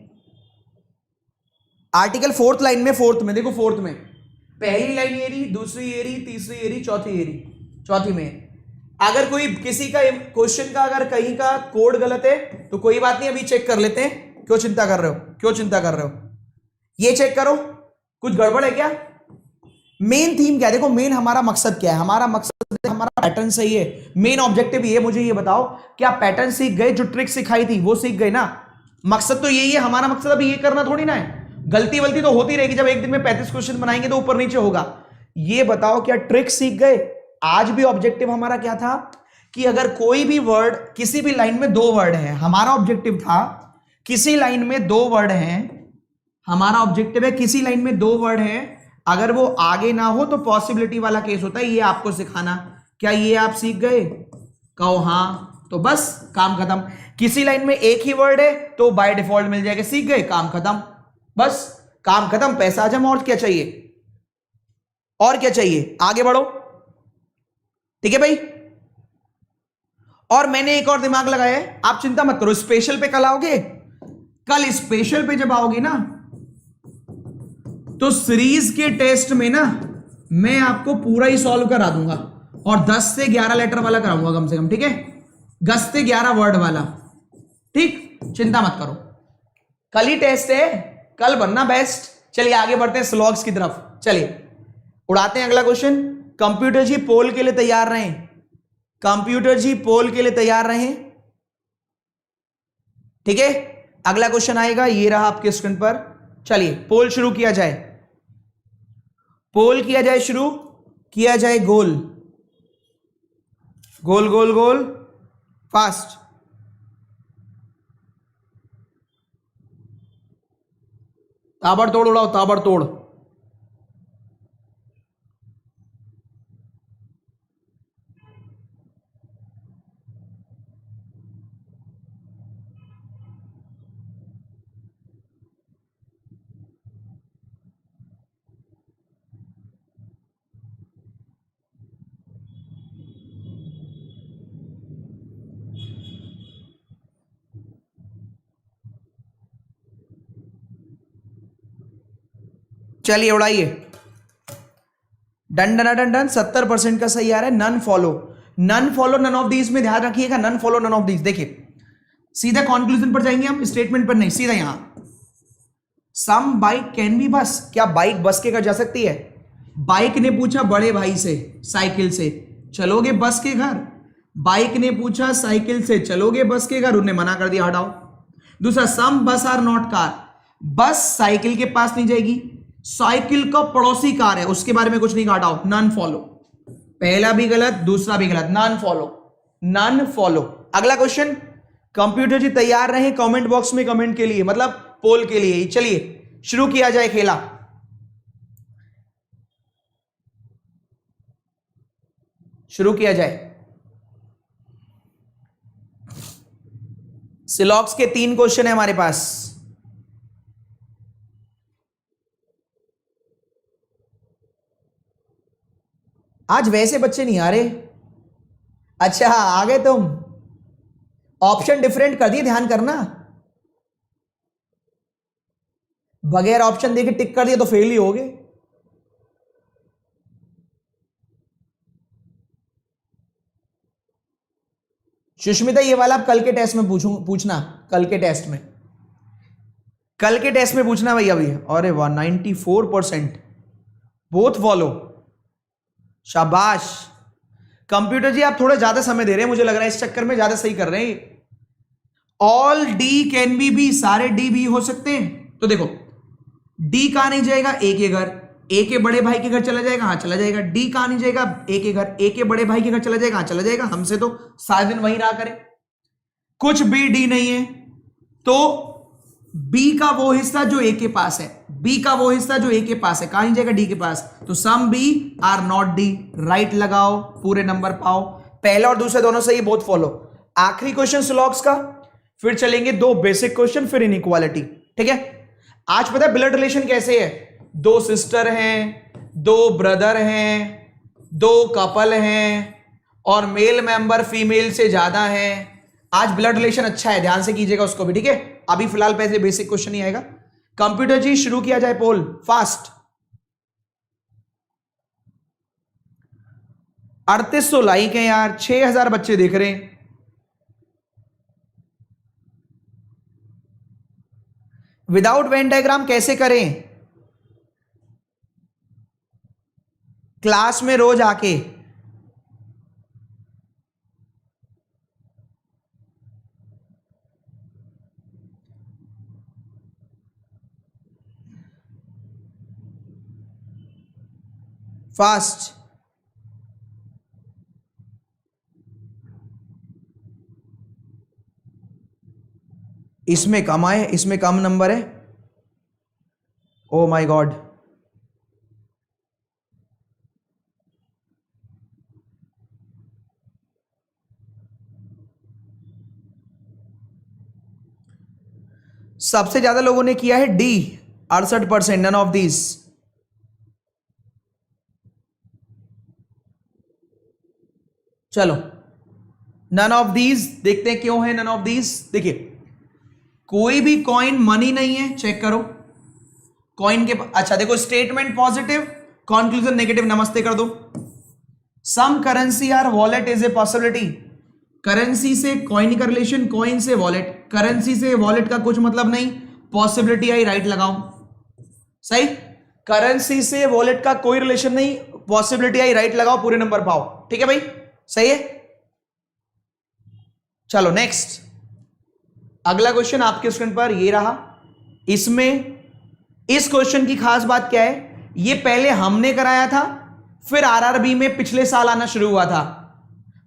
आर्टिकल 4th लाइन में, 4th में देखो, 4th में पहली लाइन ये रही, दूसरी ये रही, तीसरी ये रही, चौथी ये रही, चौथी में। अगर कोई किसी का क्वेश्चन का अगर कहीं का कोड गलत है तो कोई बात नहीं, अभी चेक कर लेते हैं। क्यों चिंता कर रहे हो, क्यों चिंता कर रहे हो? ये चेक करो, कुछ गड़बड़ है क्या? मेन थीम क्या है? देखो, मेन हमारा मकसद क्या है? हमारा मकसद है, हमारा पैटर्न सही है। मेन ऑब्जेक्टिव ये, मुझे ये बताओ, क्या पैटर्न सीख गए? जो ट्रिक सिखाई थी वो सीख गए ना? मकसद तो यही है हमारा। मकसद अभी ये करना थोड़ी ना है। गलती वलती तो होती रहेगी, जब एक दिन में 35 क्वेश्चन बनाएंगे तो ऊपर नीचे होगा। ये बताओ, क्या ट्रिक सीख गए? आज भी ऑब्जेक्टिव हमारा क्या था कि अगर कोई भी वर्ड, किसी भी लाइन में 2 वर्ड है, हमारा ऑब्जेक्टिव था किसी लाइन में 2 वर्ड है, हमारा ऑब्जेक्टिव है किसी लाइन में 2 वर्ड है, अगर वो आगे ना हो तो पॉसिबिलिटी वाला केस होता है, ये आपको सिखाना। क्या ये आप सीख गए? कहो हाँ, तो बस काम खत्म। किसी लाइन में एक ही वर्ड है तो बाय डिफॉल्ट मिल जाएगा, सीख गए, काम खत्म, बस काम खत्म, पैसा जमा। और क्या चाहिए? और क्या चाहिए? आगे बढ़ो, ठीक है भाई। और मैंने एक और दिमाग लगाया है, आप चिंता मत करो। स्पेशल पे कल आओगे, कल स्पेशल पे जब आओगे ना, तो सीरीज के टेस्ट में ना मैं आपको पूरा ही सॉल्व करा दूंगा, और 10 से 11 लेटर वाला कराऊंगा कम से कम, ठीक है? 10 से 11 वर्ड वाला, ठीक? चिंता मत करो, कल ही टेस्ट है, कल बनना बेस्ट। चलिए आगे बढ़ते हैं स्लॉग्स की तरफ। चलिए उड़ाते हैं अगला क्वेश्चन। कंप्यूटर जी पोल के लिए तैयार रहें, कंप्यूटर जी पोल के लिए तैयार रहें, ठीक है? अगला क्वेश्चन आएगा, ये रहा आपके स्क्रीन पर। चलिए पोल शुरू किया जाए, पोल किया जाए, शुरू किया जाए। गोल गोल गोल गोल, फास्ट। ताबड़तोड़ उड़ाओ, ताबड़तोड़। चलिए उड़ाइए। डन डन डन डन, 70% का सही आ रहा है। None follow, none follow none of these में ध्यान रखिएगा। None follow none of these. देखिए सीधा कंक्लूजन पर जाएंगे हम, स्टेटमेंट पर नहीं, सीधा यहां। सम बाइक कैन बी बस, क्या बाइक बस के घर जा सकती है? बाइक ने पूछा बड़े भाई से साइकिल से, चलोगे बस के घर? बाइक ने पूछा साइकिल से, चलोगे बस के घर? उन्होंने मना कर दिया, हटाओ। दूसरा, सम बस आर नॉट कार, बस साइकिल के पास नहीं जाएगी, साइकिल का पड़ोसी कार है, उसके बारे में कुछ नहीं, हटाओ। नन फॉलो, पहला भी गलत, दूसरा भी गलत, नन फॉलो, नन फॉलो। अगला क्वेश्चन, कंप्यूटर जी तैयार रहे कमेंट बॉक्स में कमेंट के लिए, मतलब पोल के लिए। चलिए शुरू किया जाए खेला। शुरू किया जाए। सिलॉक्स के 3 क्वेश्चन है हमारे पास। आज वैसे बच्चे नहीं आ रहे। अच्छा आ गए तुम, ऑप्शन डिफरेंट कर दिए, ध्यान करना। बगैर ऑप्शन देके टिक कर दिया तो फेल ही होगे। सुष्मिता ये वाला आप कल के टेस्ट में पूछना, कल के टेस्ट में, कल के टेस्ट में पूछना भैया अभी। अरे वाह 94%, बोथ फॉलो, शाबाश। कंप्यूटर जी आप थोड़ा ज्यादा समय दे रहे हैं, मुझे लग रहा है इस चक्कर में, ज्यादा सही कर रहे हैं। All D can be B, सारे डी बी हो सकते हैं। तो देखो डी कहां नहीं जाएगा, ए के घर, ए के बड़े भाई के घर चला जाएगा, हाँ चला जाएगा। डी कहां नहीं जाएगा, ए के घर, ए के बड़े भाई के घर चला जाएगा, हाँ चला जाएगा। हमसे तो सारे दिन वहीं रहा करे। कुछ बी डी नहीं है तो बी का वो हिस्सा जो ए के पास है, बी का वो हिस्सा जो ए के पास है कहां नहीं जाएगा, डी के पास। तो some B are not D, right लगाओ, पूरे नंबर पाओ। पहला और दूसरे दोनों सही, बोथ फॉलो। आखिरी क्वेश्चन स्लॉग्स का, फिर चलेंगे दो बेसिक क्वेश्चन, फिर इनइक्वालिटी। ठीक है, आज पता है ब्लड रिलेशन कैसे है, दो सिस्टर हैं, दो ब्रदर हैं, दो कपल हैं और मेल मेंबर फीमेल से ज्यादा हैं। आज ब्लड रिलेशन अच्छा है, ध्यान से कीजिएगा उसको भी। ठीक है, अभी फिलहाल पहले बेसिक क्वेश्चन ही आएगा। कंप्यूटर जी शुरू किया जाए पोल फास्ट। 3800 लाइक है यार, 6000 बच्चे देख रहे हैं। विदाउट वेन डायग्राम कैसे करें, क्लास में रोज आके। फास्ट, इसमें कम आए, इसमें कम नंबर है। ओ माय गॉड, सबसे ज्यादा लोगों ने किया है डी, 68%। None of these. चलो नन ऑफ दीज देखते हैं क्यों है नन ऑफ दीज। देखिए कोई भी कॉइन मनी नहीं है, चेक करो कॉइन के। अच्छा देखो, स्टेटमेंट पॉजिटिव, कंक्लूजन नेगेटिव, नमस्ते कर दो। Some currency or wallet is a possibility. Currency से कॉइन का रिलेशन, कॉइन से वॉलेट, करेंसी से वॉलेट का कुछ मतलब नहीं, पॉसिबिलिटी आई, राइट लगाओ। सही, करेंसी से वॉलेट का कोई रिलेशन नहीं, पॉसिबिलिटी आई, राइट लगाओ, पूरे नंबर पाओ। ठीक है भाई, सही है। चलो नेक्स्ट, अगला क्वेश्चन आपके स्क्रीन पर ये रहा। इसमें इस क्वेश्चन की खास बात क्या है, ये पहले हमने कराया था, फिर आरआरबी में पिछले साल आना शुरू हुआ था।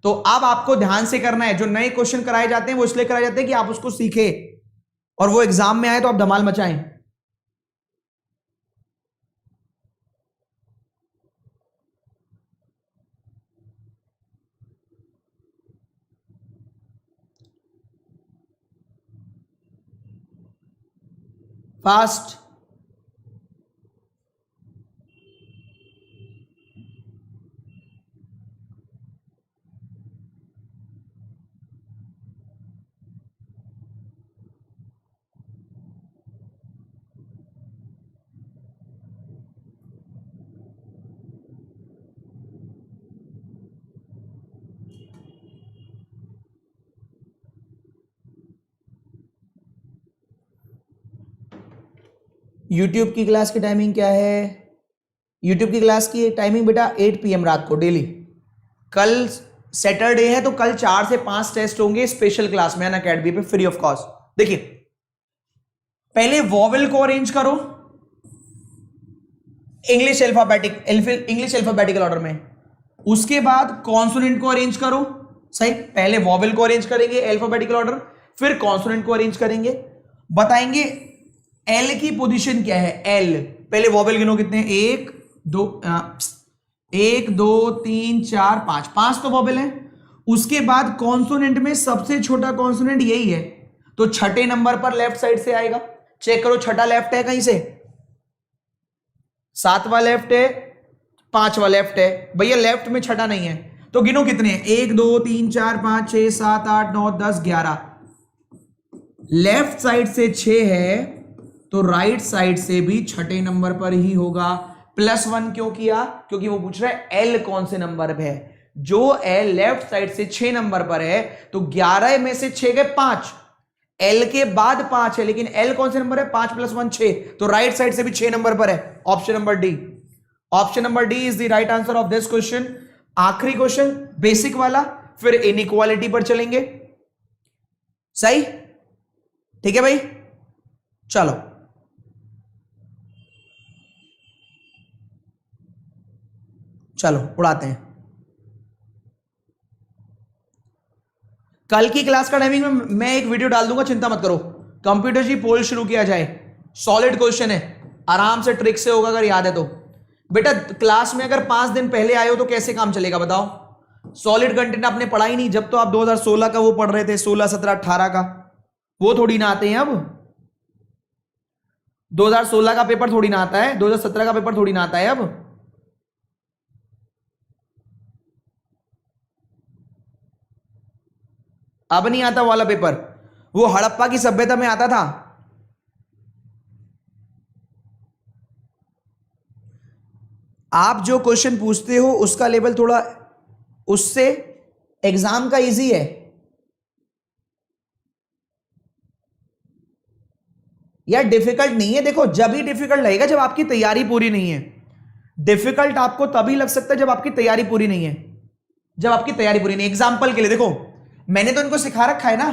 तो अब आपको ध्यान से करना है, जो नए क्वेश्चन कराए जाते हैं वो इसलिए कराए जाते हैं कि आप उसको सीखे और वो एग्जाम में आए तो आप धमाल मचाएं। फास्ट, यूट्यूब की क्लास की टाइमिंग क्या है? यूट्यूब की क्लास की टाइमिंग बेटा 8 PM रात को डेली। कल सैटरडे है तो कल 4 से 5 टेस्ट होंगे स्पेशल क्लास में अनअकैडमी पे, फ्री ऑफ कॉस्ट। देखिए पहले वॉवेल को अरेंज करो इंग्लिश अल्फाबेटिकल ऑर्डर में, उसके बाद कॉन्सोनेंट को अरेंज करो। सही, पहले वॉवेल को अरेंज करेंगे अल्फाबेटिकल ऑर्डर, फिर कॉन्सोनेंट को अरेंज करेंगे। बताएंगे एल की पोजीशन क्या है। एल पहले वॉवेल गिनो कितने, 1 2 3 4 5, 5 तो वॉवेल है। उसके बाद कॉन्सोनेंट में सबसे छोटा कॉन्सोनेंट यही है, तो छठे नंबर पर लेफ्ट साइड से आएगा। चेक करो छठा लेफ्ट है कहीं से, 7वां लेफ्ट है, 5वां लेफ्ट है। भैया लेफ्ट में छठा नहीं है, तो गिनो कितने हैं, 1 2 3 4 5 6 7 8 9 10 11। लेफ्ट साइड से 6 है तो राइट साइड से भी छठे नंबर पर ही होगा। +1 क्यों किया, क्योंकि वो पूछ रहा है एल कौन से नंबर पे है। जो एल लेफ्ट साइड से 6 नंबर पर है तो 11 में से 6 गए 5, एल के बाद 5 है, लेकिन एल कौन से नंबर है, 5 + 1 6, तो राइट साइड से भी 6 नंबर पर है। Option number D, option number D is the right answer of this question. आखिरी क्वेश्चन बेसिक वाला, फिर इनइक्वालिटी पर चलेंगे। सही, ठीक है भाई। चलो चलो उड़ाते हैं। कल की क्लास का टाइमिंग में मैं एक वीडियो डाल दूंगा, चिंता मत करो। कंप्यूटर जी पोल शुरू किया जाए, सॉलिड क्वेश्चन है, आराम से ट्रिक से होगा अगर याद है तो। बेटा क्लास में अगर 5 दिन पहले आए हो तो कैसे काम चलेगा बताओ? सॉलिड कंटेंट आपने पढ़ा ही नहीं, जब तो आप 2016 का वो पढ़ रहे थे, 16, 17, 18 का, वो थोड़ी ना आते हैं अब। 2016 का पेपर थोड़ी ना आता है, 2017 का पेपर थोड़ी ना आता है अब। अब नहीं आता वाला पेपर, वो हड़प्पा की सभ्यता में आता था। आप जो क्वेश्चन पूछते हो उसका लेवल थोड़ा उससे एग्जाम का इजी है। यार डिफिकल्ट नहीं है, देखो जब ही डिफिकल्ट लगेगा जब आपकी तैयारी पूरी नहीं है। डिफिकल्ट आपको तभी लग सकता है जब आपकी तैयारी पूरी नहीं है, जब आपकी तैयारी पूरी नहीं। एग्जाम्पल के लिए देखो, मैंने तो इनको सिखा रखा है ना,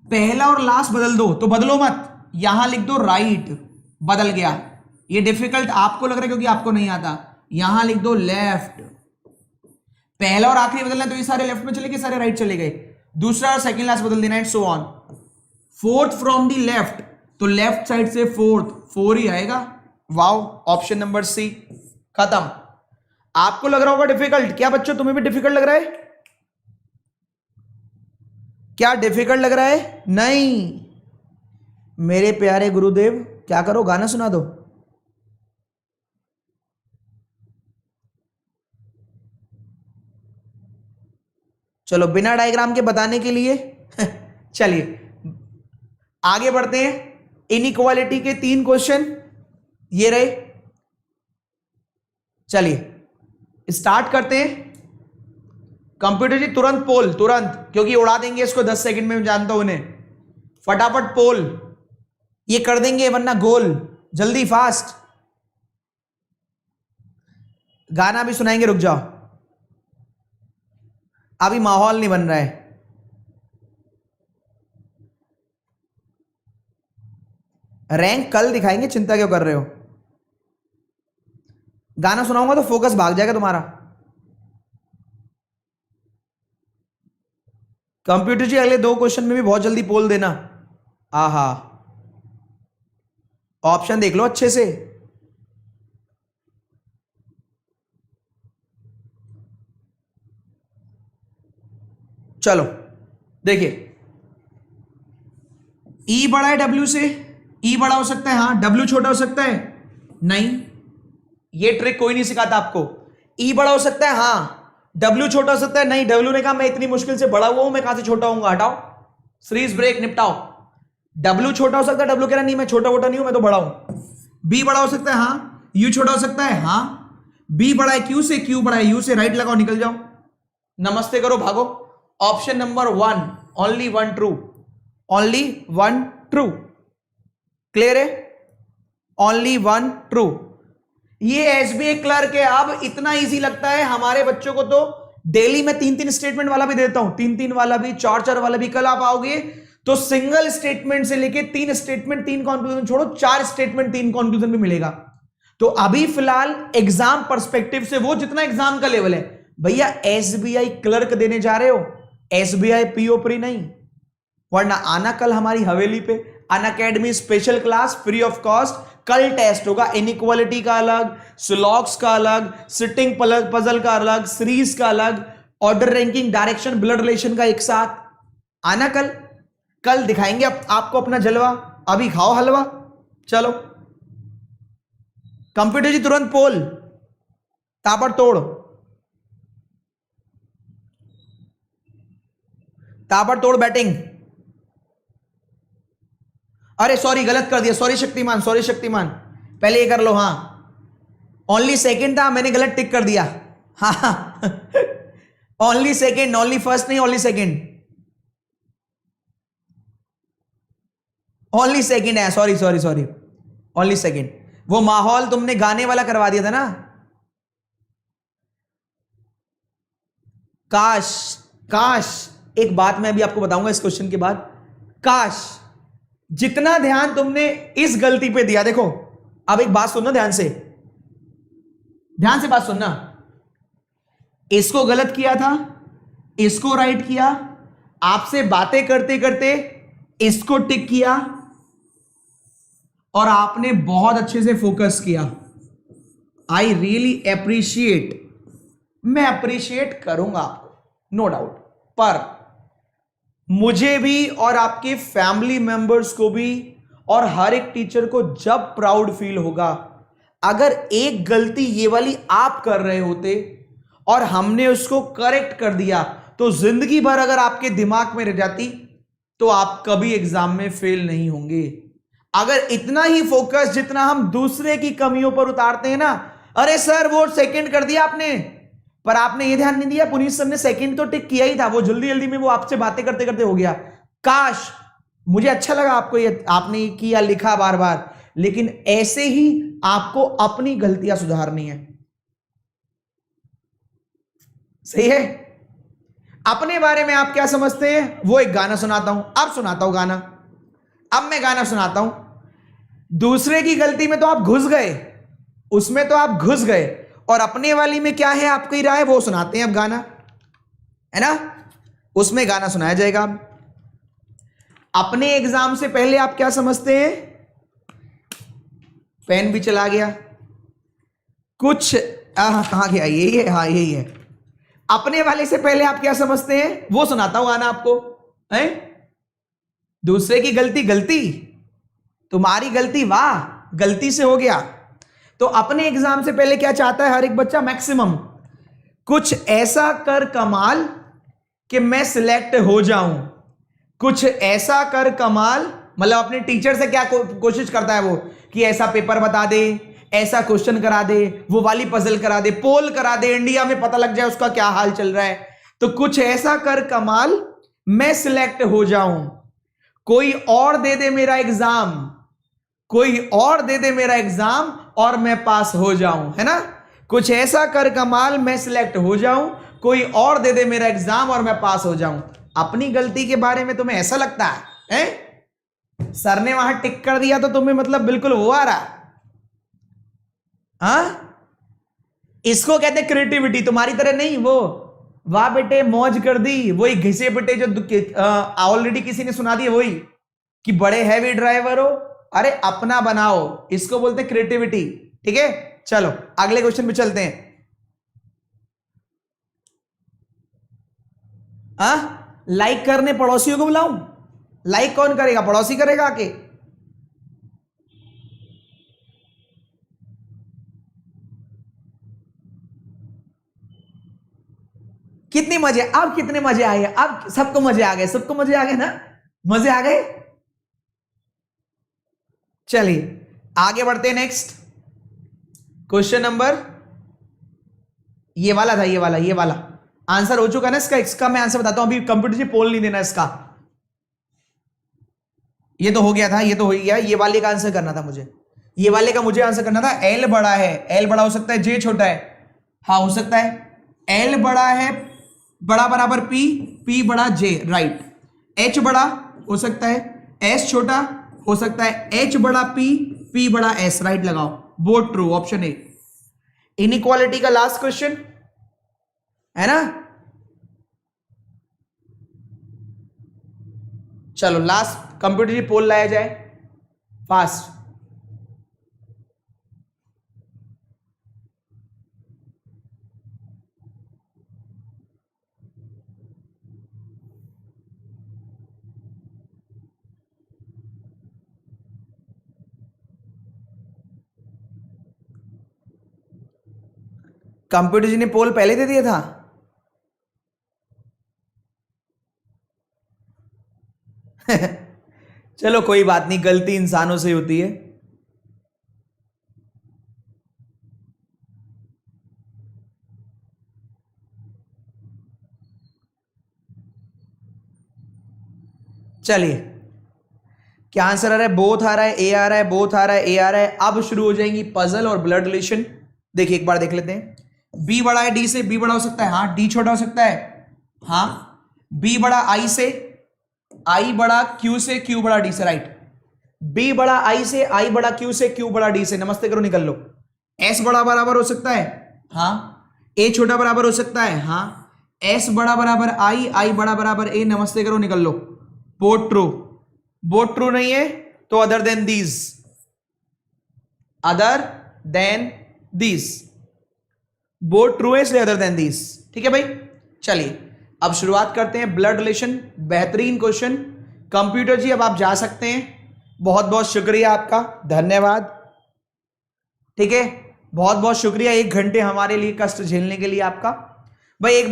पहला और लास्ट बदल दो तो बदलो मत, यहां लिख दो राइट, बदल गया। ये डिफिकल्ट आपको लग रहा है क्योंकि आपको नहीं आता, यहां लिख दो लेफ्ट। पहला और आखिरी बदलना तो ये सारे लेफ्ट में चले गए, सारे राइट चले गए। दूसरा और सेकंड लास्ट बदल देना and so on. Fourth from the left, तो लेफ्ट साइड से फोर्थ, 4 ही आएगा। वाओ, ऑप्शन नंबर सी, खत्म। आपको लग रहा होगा डिफिकल्ट, क्या बच्चों तुम्हें भी डिफिकल्ट लग रहा है? क्या डिफिकल्ट लग रहा है? नहीं मेरे प्यारे गुरुदेव, क्या करो गाना सुना दो। चलो बिना डायग्राम के बताने के लिए चलिए आगे बढ़ते हैं। इनइक्वालिटी के 3 क्वेश्चन ये रहे, चलिए स्टार्ट करते हैं। कंप्यूटर जी तुरंत पोल, तुरंत, क्योंकि उड़ा देंगे इसको 10 सेकंड में, मैं जानता हूं उन्हें। फटाफट पोल ये कर देंगे वरना गोल, जल्दी फास्ट। गाना भी सुनाएंगे, रुक जाओ, अभी माहौल नहीं बन रहा है। रैंक कल दिखाएंगे, चिंता क्यों कर रहे हो? गाना सुनाऊंगा तो फोकस भाग जाएगा तुम्हारा। कंप्यूटर जी अगले 2 क्वेश्चन में भी बहुत जल्दी पोल देना। आहा, ऑप्शन देख लो अच्छे से। चलो देखिए, ई बड़ा है डब्ल्यू से, ई बड़ा हो सकता है, हाँ। डब्ल्यू छोटा हो सकता है, नहीं, ये ट्रिक कोई नहीं सिखाता आपको। ई बड़ा हो सकता है, हाँ। डब्ल्यू छोटा हो सकता है, नहीं। डब्ल्यू ने कहा मैं इतनी मुश्किल से बड़ा हुआ हूं, मैं कहां से छोटा होऊंगा, हटाओ, सीरीज ब्रेक, निपटाओ। डब्ल्यू छोटा हो सकता है, डब्ल्यू कह रहा नहीं मैं छोटा वोटा नहीं हूं, मैं तो बड़ा हूं। बी बड़ा हो सकता है, हाँ। यू छोटा हो सकता है, हाँ। बी बड़ा है क्यू से, क्यू बड़ा है यू से, राइट लगाओ, निकल जाओ, नमस्ते करो, भागो। Option number 1, only 1 true, only 1 true. Clear है? Only 1 true. ये एसबीआई क्लर्क है। अब इतना इजी लगता है हमारे बच्चों को, तो डेली में 3-3 स्टेटमेंट वाला भी देता हूं, 3-3 वाला भी, 4-4 वाला भी। कल आप आओगे तो सिंगल स्टेटमेंट से लेके 3 स्टेटमेंट 3 कंक्लूजन, छोड़ो 4 स्टेटमेंट 3 कंक्लूजन भी मिलेगा। तो अभी फिलहाल एग्जाम पर्सपेक्टिव से वो जितना एग्जाम का लेवल है, भैया एसबीआई क्लर्क देने जा रहे हो, एसबीआई पीओ प्री नहीं। वरना आना कल हमारी हवेली पे, Unacademy special class free of cost. कल टेस्ट होगा, इनइक्वालिटी का अलग, स्लॉग्स का अलग, सिटिंग पजल का अलग, सीरीज का अलग, order ranking, direction, blood relation का एक साथ। आना कल दिखाएंगे आपको अपना जलवा। अभी खाओ हलवा। चलो कंप्यूटर जी तुरंत पोल, ताबड़तोड़, ताबड़तोड़ बैटिंग। अरे सॉरी, गलत कर दिया, सॉरी शक्तिमान, सॉरी शक्तिमान, पहले ये कर लो। हाँ ओनली सेकंड था, मैंने गलत टिक कर दिया। हाँ ओनली सेकंड, ओनली फर्स्ट नहीं, ओनली सेकंड, ओनली सेकंड है। Sorry sorry sorry, only second. वो माहौल तुमने गाने वाला करवा दिया था ना। काश, काश, एक बात मैं अभी आपको बताऊंगा इस क्वेश्चन के बाद, काश जितना ध्यान तुमने इस गलती पे दिया, देखो अब एक बात सुनो ध्यान से, ध्यान से बात सुनना, इसको गलत किया था, इसको राइट किया, आपसे बातें करते करते इसको टिक किया और आपने बहुत अच्छे से फोकस किया। आई रियली अप्रिशिएट, मैं अप्रिशिएट करूंगा आपको, नो डाउट, पर मुझे भी और आपके फैमिली मेंबर्स को भी और हर एक टीचर को जब प्राउड फील होगा, अगर एक गलती ये वाली आप कर रहे होते और हमने उसको करेक्ट कर दिया तो जिंदगी भर अगर आपके दिमाग में रह जाती तो आप कभी एग्जाम में फेल नहीं होंगे। अगर इतना ही फोकस जितना हम दूसरे की कमियों पर उतारते हैं ना, अरे सर वो सेकंड कर दिया आपने, पर आपने ये ध्यान नहीं दिया पुनीत सर ने सेकंड तो टिक किया ही था, वो जल्दी जल्दी में वो आपसे बातें करते करते हो गया। काश, मुझे अच्छा लगा आपको ये आपने किया लिखा बार बार, लेकिन ऐसे ही आपको अपनी गलतियां सुधारनी है। सही है? अपने बारे में आप क्या समझते हैं वो एक गाना सुनाता हूं, अब सुनाता हूं गाना, अब मैं गाना सुनाता हूं। दूसरे की गलती में तो आप घुस गए, उसमें तो आप घुस गए, और अपने वाली में क्या है आपकी राय वो सुनाते हैं अब गाना, है ना? उसमें गाना सुनाया जाएगा। अपने एग्जाम से पहले आप क्या समझते हैं? पेन भी चला गया कुछ, कहां गया? यही है, हाँ यही है। अपने वाले से पहले आप क्या समझते हैं वो सुनाता हूं गाना आपको, है? दूसरे की गलती गलती, तुम्हारी गलती वाह गलती से हो गया। तो अपने एग्जाम से पहले क्या चाहता है हर एक बच्चा? मैक्सिमम कुछ ऐसा कर कमाल कि मैं सिलेक्ट हो जाऊं, कुछ ऐसा कर कमाल, मतलब अपने टीचर से क्या कोशिश करता है वो कि ऐसा पेपर बता दे, ऐसा क्वेश्चन करा दे, वो वाली पजल करा दे, पोल करा दे, इंडिया में पता लग जाए उसका क्या हाल चल रहा है। तो कुछ ऐसा कर कमाल मैं सिलेक्ट हो जाऊं, कोई और दे दे मेरा एग्जाम, कोई और दे दे मेरा एग्जाम और मैं पास हो जाऊं, है ना? कुछ ऐसा कर कमाल मैं सिलेक्ट हो जाऊं, कोई और दे दे मेरा एग्जाम और मैं पास हो जाऊं। अपनी गलती के बारे में तुम्हें ऐसा लगता है? सर ने वहां टिक कर दिया तो तुम्हें मतलब बिल्कुल वो आ रहा, हाँ? इसको कहते हैं क्रिएटिविटी, तुम्हारी तरह नहीं वो वाह बेटे मौज कर दी, वही घिसे बेटे जो ऑलरेडी किसी ने सुना दिया, वही कि बड़े हैवी ड्राइवर हो, अरे अपना बनाओ, इसको बोलते हैं क्रिएटिविटी। ठीक है, चलो अगले क्वेश्चन पे चलते हैं। लाइक करने पड़ोसियों को बुलाऊं? लाइक कौन करेगा? पड़ोसी करेगा आके? कितनी मजे, अब कितने मजे आए, अब सबको मजे आ गए, सबको मजे आ गए ना? मजे आ गए? चलिए आगे बढ़ते हैं। नेक्स्ट क्वेश्चन नंबर, ये वाला था, ये वाला आंसर हो चुका ना इसका मैं आंसर बताता हूं, अभी कंप्यूटर जी पोल नहीं देना इसका, ये तो हो गया था, ये तो हो गया। ये वाले का आंसर करना था मुझे, ये वाले का मुझे आंसर करना था। एल बड़ा है, एल बड़ा हो सकता है, जे छोटा है, हाँ हो सकता है। एल बड़ा है, बड़ा बराबर पी, पी बड़ा जे, राइट। एच बड़ा हो सकता है, एस छोटा हो सकता है, एच बड़ा पी, पी बड़ा एस, राइट लगाओ, both true, option A. Inequality का लास्ट क्वेश्चन है ना? चलो लास्ट कंप्यूटर जी पोल लाया जाए फास्ट। कंप्यूटर जी ने पोल पहले दे दिया था। चलो कोई बात नहीं, गलती इंसानों से होती है। चलिए क्या आंसर आ रहा है? बोथ आ रहा है, ए आ रहा है, बोथ आ रहा है, ए आ रहा है। अब शुरू हो जाएंगी पजल और ब्लड रिलेशन। देखिए एक बार देख लेते हैं। बी बड़ा है डी से, बी बड़ा हो सकता है, हाँ। डी छोटा हो सकता है, हाँ। बी बड़ा आई से, आई बड़ा क्यू से, क्यू बड़ा डी से, राइट। बी बड़ा आई से, आई बड़ा क्यू से, क्यू बड़ा डी से, नमस्ते करो निकल लो। एस बड़ा बराबर हो सकता है, हाँ। ए छोटा बराबर हो सकता है, हाँ। एस बड़ा बराबर आई, आई बड़ा बराबर ए, नमस्ते करो निकल लो। बोथ ट्रू, बोथ ट्रू नहीं है तो other than these, other than these, both true है इसलिए अदर देन दीज। ठीक है भाई, चलिए अब शुरुआत करते हैं ब्लड रिलेशन। बेहतरीन क्वेश्चन। कंप्यूटर जी अब आप जा सकते हैं, बहुत बहुत शुक्रिया आपका, धन्यवाद। ठीक है, बहुत बहुत शुक्रिया 1 घंटे हमारे लिए कष्ट झेलने के लिए आपका। भाई एक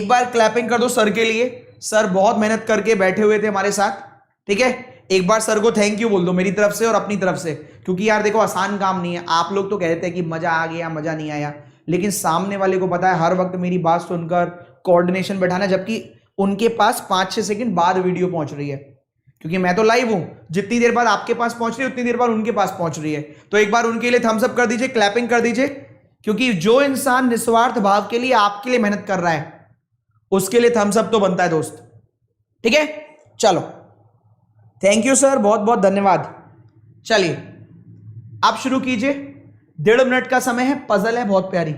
बार क्लैपिंग कर दो सर के लिए, सर बहुत मेहनत करके बैठे हुए थे हमारे साथ। ठीक है, एक बार सर को थैंक यू बोल दो मेरी तरफ से और अपनी तरफ से, क्योंकि यार देखो आसान काम नहीं है। आप लोग तो कहते हैं कि मजा आ गया, मजा नहीं आया, लेकिन सामने वाले को पता है हर वक्त मेरी बात सुनकर कोऑर्डिनेशन बैठाना, जबकि उनके पास 5-6 सेकंड बाद वीडियो पहुंच रही है, क्योंकि मैं तो लाइव हूं। जितनी देर बाद आपके पास पहुंच रही है उतनी देर बाद उनके पास पहुंच रही है। तो एक बार उनके लिए थम्स अप कर दीजिए, क्लैपिंग कर दीजिए, क्योंकि जो इंसान निस्वार्थ भाव के लिए आपके लिए मेहनत कर रहा है उसके लिए थम्स अप तो बनता है दोस्त। ठीक है, चलो थैंक यू सर, बहुत बहुत धन्यवाद। चलिए आप शुरू कीजिए। 1.5 मिनट का समय है, पजल है बहुत प्यारी,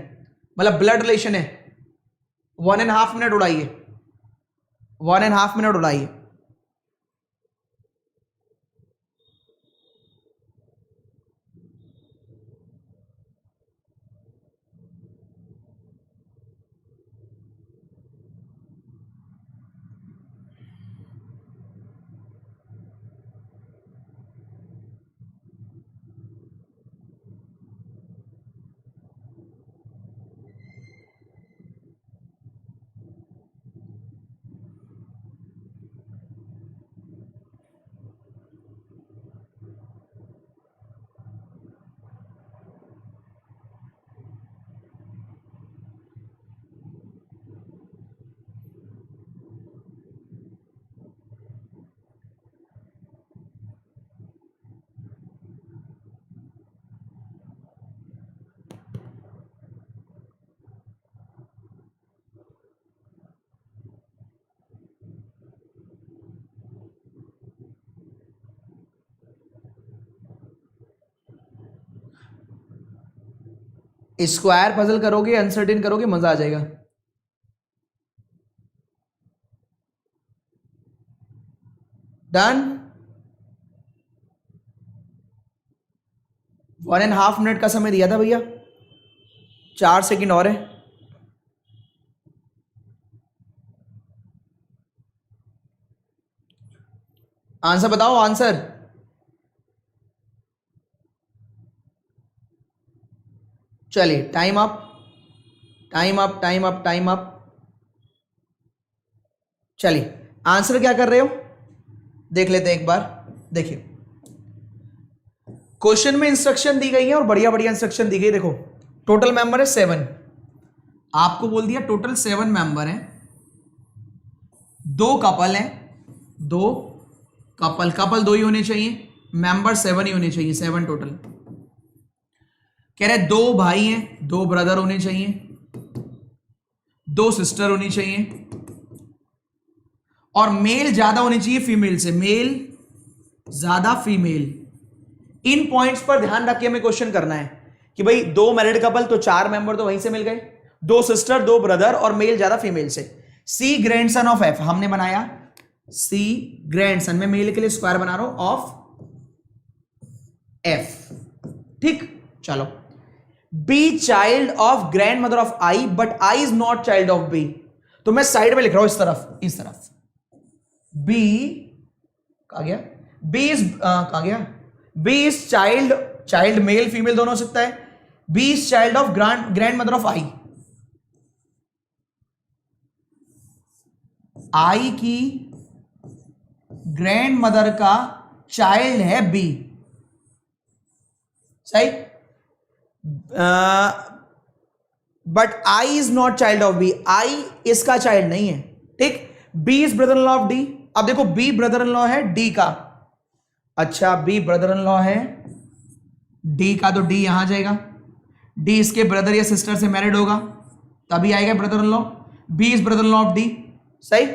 मतलब ब्लड रिलेशन है। 1.5 मिनट उड़ाइए, 1.5 मिनट उड़ाइए। स्क्वायर पजल करोगे, अनसर्टेन करोगे, मजा आ जाएगा। डन। 1.5 मिनट का समय दिया था भैया, 4 सेकंड और है। आंसर बताओ, आंसर। चलिए time up, time up, time up, time up. चलिए आंसर क्या कर रहे हो देख लेते हैं एक बार। देखिए क्वेश्चन में इंस्ट्रक्शन दी गई है और बढ़िया बढ़िया इंस्ट्रक्शन दी गई। देखो टोटल मेंबर है 7, आपको बोल दिया टोटल 7 मेंबर हैं, 2 कपल हैं, 2 कपल, कपल 2 ही होने चाहिए, मेंबर 7 ही होने चाहिए, 7 टोटल। कह रहे 2 भाई हैं, 2 ब्रदर होने चाहिए, 2 सिस्टर होनी चाहिए, और मेल ज्यादा होने चाहिए फीमेल से, मेल ज्यादा फीमेल। इन पॉइंट्स पर ध्यान रख के हमें क्वेश्चन करना है कि भाई 2 मैरिड कपल तो 4 मेंबर तो वहीं से मिल गए, 2 सिस्टर, 2 ब्रदर और मेल ज्यादा फीमेल से। सी ग्रैंडसन ऑफ एफ हमने बनाया, सी ग्रैंडसन में मेल के लिए स्क्वायर बना रहा हूं ऑफ एफ। ठीक, चलो। B child of grandmother of I but I is not child of B, तो मैं साइड में लिख रहा हूं इस तरफ, इस तरफ। बी कहा गया, बी इज कहा गया, B is child, child male female दोनों हो सकता है, B is child of grandmother of I, I की ग्रैंड मदर का चाइल्ड है बी, सही। But I is not child of B, I इसका चाइल्ड नहीं है, ठीक। B is brother in law of D, अब देखो बी ब्रदर इन लॉ है डी का, अच्छा बी ब्रदर इन लॉ है डी का, तो डी यहां जाएगा, डी इसके ब्रदर या सिस्टर से मैरिड होगा तभी आएगा brother in law, B is brother in law of D, सही।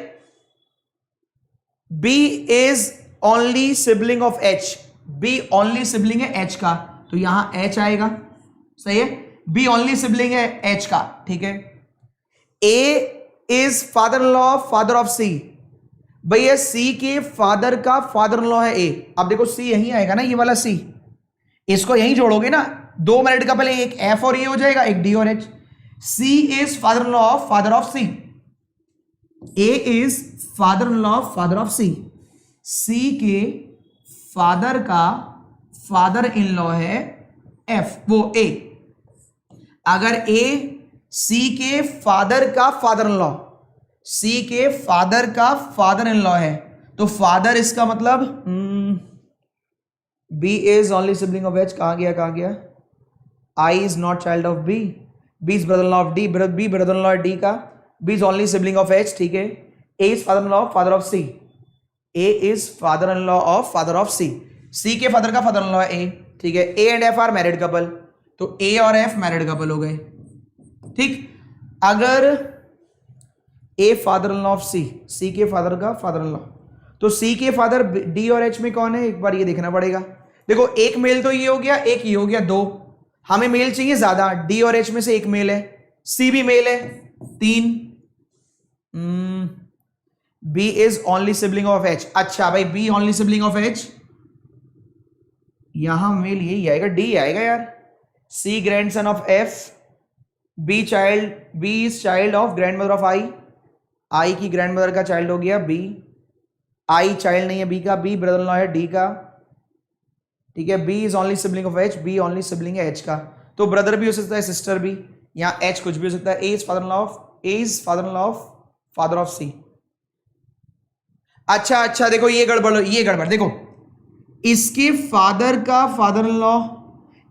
B is only sibling of H, B only sibling है एच का, तो यहां एच आएगा, सही है। बी ओनली सिबलिंग है एच का, ठीक है। A is father in law father of C, भैया सी के फादर का फादर इन लॉ है ए। अब देखो सी यहीं आएगा ना, ये वाला सी, इसको यहीं जोड़ोगे ना, दो मैरिड कपल है, एक एफ और ए हो जाएगा, एक डी और H. C is father in law of father of C, A is father in law father of C, C के फादर का फादर इन लॉ है एफ, वो ए। अगर ए सी के फादर का फादर इन लॉ, सी के फादर का फादर इन लॉ है, तो फादर इसका मतलब B is only sibling of H, कहां गया, I is not child of B, B is brother in law of D, B brother in law D का, B is only sibling of H, ठीक है। A is father in law of father of C, A is father in law of father of C, C के father का father in law है ए, ठीक है। A and F R married couple, तो ए और F married couple हो गए, ठीक। अगर A father in law of C, C के फादर का फादर इन लॉ, तो सी के फादर डी और एच में कौन है, एक बार ये देखना पड़ेगा। देखो एक मेल तो ये हो गया, एक ये हो गया, दो। हमें मेल चाहिए ज्यादा, डी और एच में से एक मेल है, सी भी मेल है, तीन। B is only sibling of H, अच्छा भाई B only sibling of H, यहां मेल यही आएगा, डी आएगा यार। C grandson of F, B is child of grandmother of I, I की ग्रैंड मदर का चाइल्ड हो गया बी, आई चाइल्ड नहीं है बी का, बी ब्रदर इन लॉ है डी का, ठीक है। B is only sibling of H, B only sibling है एच का, तो ब्रदर भी हो सकता है, सिस्टर भी, यहां एच कुछ भी हो सकता है। A is father in law of father of C. अच्छा देखो ये गड़बड़ देखो, इसके फादर का फादर इन लॉ,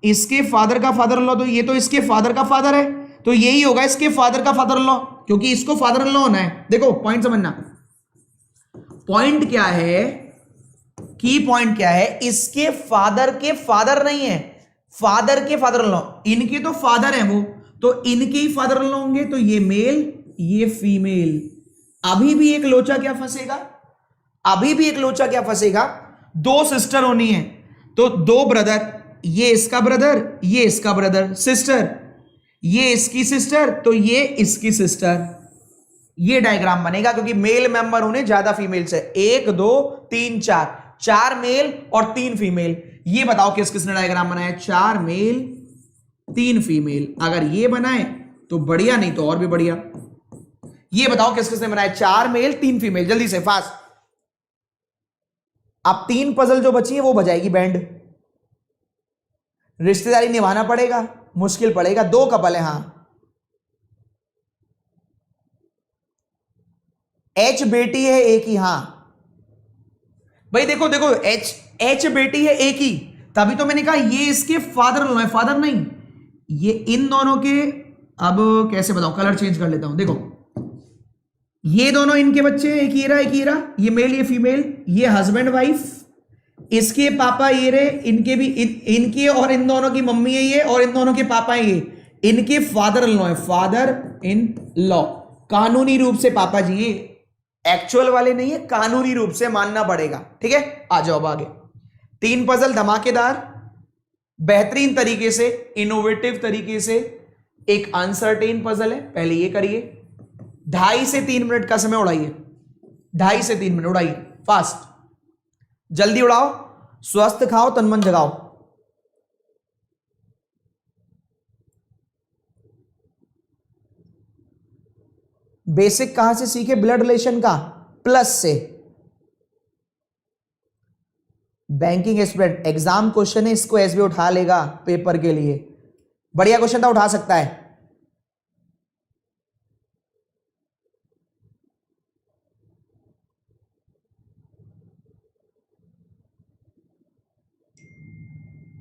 इसके फादर का फादर इन लॉ, तो ये तो इसके फादर का फादर है, तो यही होगा इसके फादर का फादर इन लॉ, क्योंकि इसको फादर इन लॉ होना है। देखो पॉइंट समझना, पॉइंट क्या है, की पॉइंट क्या है, इसके फादर के फादर नहीं है, फादर के फादर इन लॉ, इनके तो फादर है वो, तो इनके ही फादर इन लॉ होंगे, तो ये मेल ये फीमेल। अभी भी एक लोचा क्या फंसेगा, दो सिस्टर होनी है, तो दो ब्रदर, ये इसका ब्रदर, ये इसका ब्रदर, सिस्टर, ये इसकी सिस्टर, तो ये इसकी सिस्टर, ये डायग्राम बनेगा, क्योंकि मेल मेंबर होने ज्यादा फीमेल से, 1 2 3 4 मेल और 3 फीमेल। ये बताओ किस किसने डायग्राम बनाया, 4 मेल 3 फीमेल। अगर ये बनाए तो बढ़िया, नहीं तो और भी बढ़िया। ये बताओ किस किसने बनाया, 4 मेल 3 फीमेल, जल्दी से फास्ट। अब 3 पजल जो बची है वो बजाएगी बैंड, रिश्तेदारी निभाना पड़ेगा, मुश्किल पड़ेगा। 2 कपल है, हां एच बेटी है एक ही, हां भाई देखो एच बेटी है एक ही, तभी तो मैंने कहा ये इसके फादर इन लॉ है, फादर नहीं, ये इन दोनों के। अब कैसे बताऊं, कलर चेंज कर लेता हूं। देखो ये दोनों इनके बच्चे, एक ही रहा, ये मेल ये फीमेल, ये हस्बैंड वाइफ, इसके पापा ये रहे, इनके भी इनके और इन दोनों की मम्मी है ये, और इन दोनों के पापा है ये, इनके फादर इन लॉ है, फादर इन लॉ। कानूनी रूप से पापा जी, ये एक्चुअल वाले नहीं है, कानूनी रूप से मानना पड़ेगा, ठीक है। आ जाओ अब आगे। 3 पजल धमाकेदार, बेहतरीन तरीके से, इनोवेटिव तरीके से, एक अनसर्टेन पजल है। पहले ये करिए, 2.5 से 3 मिनट का समय उड़ाइए, 2.5 से 3 मिनट उड़ाइए, फास्ट, जल्दी उड़ाओ, स्वस्थ खाओ, तन मन जगाओ। बेसिक कहां से सीखे, ब्लड रिलेशन का, प्लस से। बैंकिंग एस्पिरेंट एग्जाम क्वेश्चन है, इसको एसबी उठा लेगा पेपर के लिए, बढ़िया क्वेश्चन था, उठा सकता है।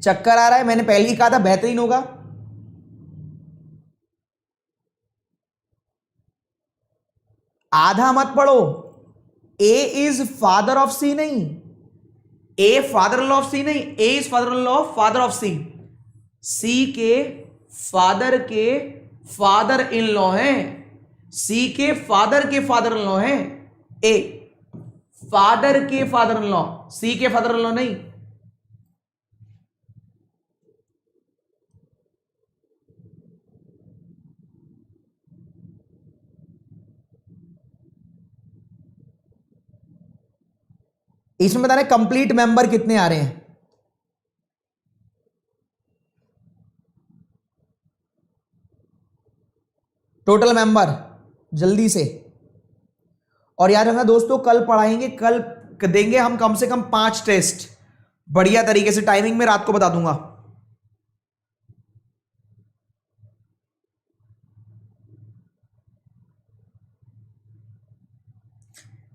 चक्कर आ रहा है, मैंने पहले ही कहा था बेहतरीन होगा। आधा मत पढ़ो, A is father of C नहीं, A father in law of C नहीं, A is father in law of father of C, C के फादर इन लॉ है, सी के फादर इन लॉ है, ए फादर के फादर इन लॉ, सी के father in law नहीं। इसमें बता रहे कंप्लीट मेंबर कितने आ रहे हैं। टोटल मेंबर जल्दी से। और याद रखना दोस्तों, कल पढ़ाएंगे, कल देंगे हम कम से कम 5 टेस्ट बढ़िया तरीके से। टाइमिंग में रात को बता दूंगा।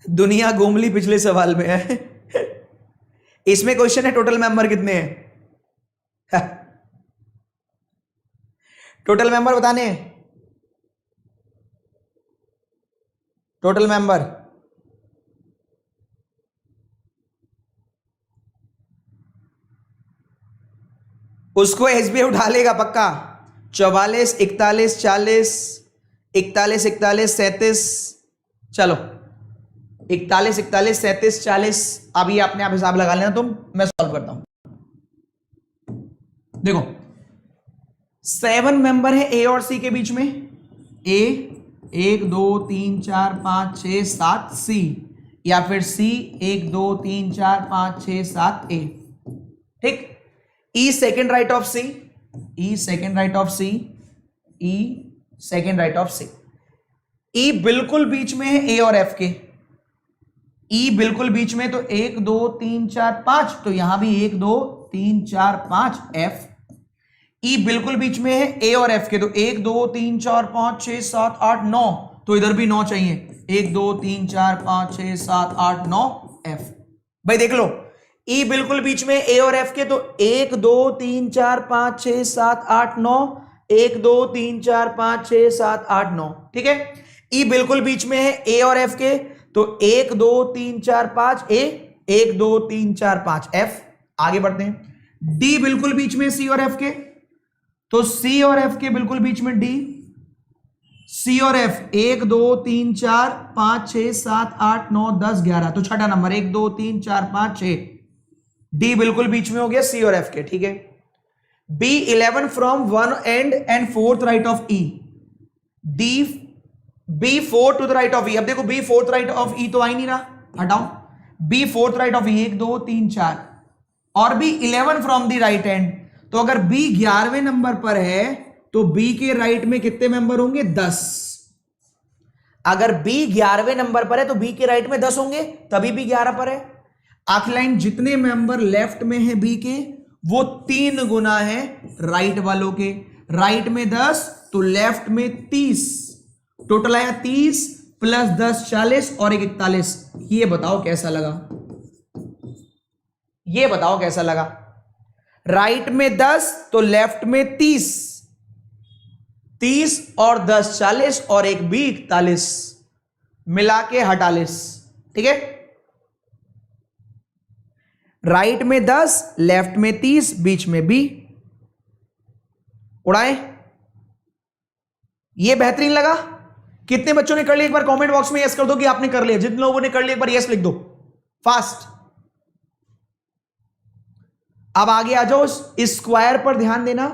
दुनिया घूम ली पिछले सवाल में है। इसमें क्वेश्चन है टोटल मेंबर कितने हैं। टोटल मेंबर बताने हैं। टोटल मेंबर उसको एसबीआई उठा लेगा पक्का। 44, 41, 40, 41, 41, 37, चलो 41, 41, 37, 40। अभी आपने आप हिसाब लगा लेना तुम, मैं सॉल्व करता हूं। देखो 7 मेंबर है ए और सी के बीच में। ए 1 2 3 4 5 6 7 सी, या फिर सी 1 2 3 4 5 6 7 ए। ठीक। E second right of C, E second right of C, E second right of C. E बिल्कुल बीच में है ए और एफ के। ई बिल्कुल बीच में, तो 1 2 3 4 5, तो यहां भी 1 2 3 4 5 एफ। ई बिल्कुल बीच में है ए और एफ के, तो 1 2 3 4 5 6 7 8 9, तो इधर भी 9 चाहिए। 1 2 3 4 5 6 7 8 9 एफ। भाई देख लो, ई बिल्कुल बीच में ए और एफ के, तो 1 2 3 4 5 6 7 8 9, 1 2 3 4 5 6 7 8 9। ठीक है। ई बिल्कुल बीच में है ए और एफ के, तो 1 2 3 4 5 ए, 1 2 3 4 5 एफ। आगे बढ़ते हैं। डी बिल्कुल बीच में सी और एफ के, तो सी और एफ के बिल्कुल बीच में डी। सी और एफ 1 2 3 4 5 6 7 8 9 10 11, तो छठा नंबर 1 2 3 4 5 6। डी बिल्कुल बीच में हो गया सी और एफ के। ठीक है। B 11 from 1 and and 4th right of E. D B 4 to the right of E. अब देखो बी 4th राइट ऑफ ई तो आ ही नहीं रहा, हटाओ। बी 4th राइट ऑफ ई 1 2 3 4, और B 11 from the right end. तो अगर बी 11वें नंबर पर है तो बी के राइट में कितने मेंबर होंगे? 10। अगर बी 11वें नंबर पर है तो बी के राइट में 10 होंगे, तभी बी 11 पर है। आखिरी लाइन, जितने मेंबर लेफ्ट में है बी के वो 3 गुना है राइट वालों के। राइट में 10 तो लेफ्ट में 30, टोटल आया 30 प्लस 10 40 और 1 41। ये बताओ कैसा लगा? ये बताओ कैसा लगा? राइट में 10 तो लेफ्ट में 30, 30 और 10 40 और 1 भी 41, मिला के 48। ठीक है। राइट में 10, लेफ्ट में 30, बीच में बी। उड़ाए। ये बेहतरीन लगा? कितने बच्चों ने कर लिया? एक बार कमेंट बॉक्स में यस कर दो कि आपने कर लिया। जिन लोगों ने कर लिया एक बार यस लिख दो फास्ट। अब आगे आ जाओ, स्क्वायर पर ध्यान देना।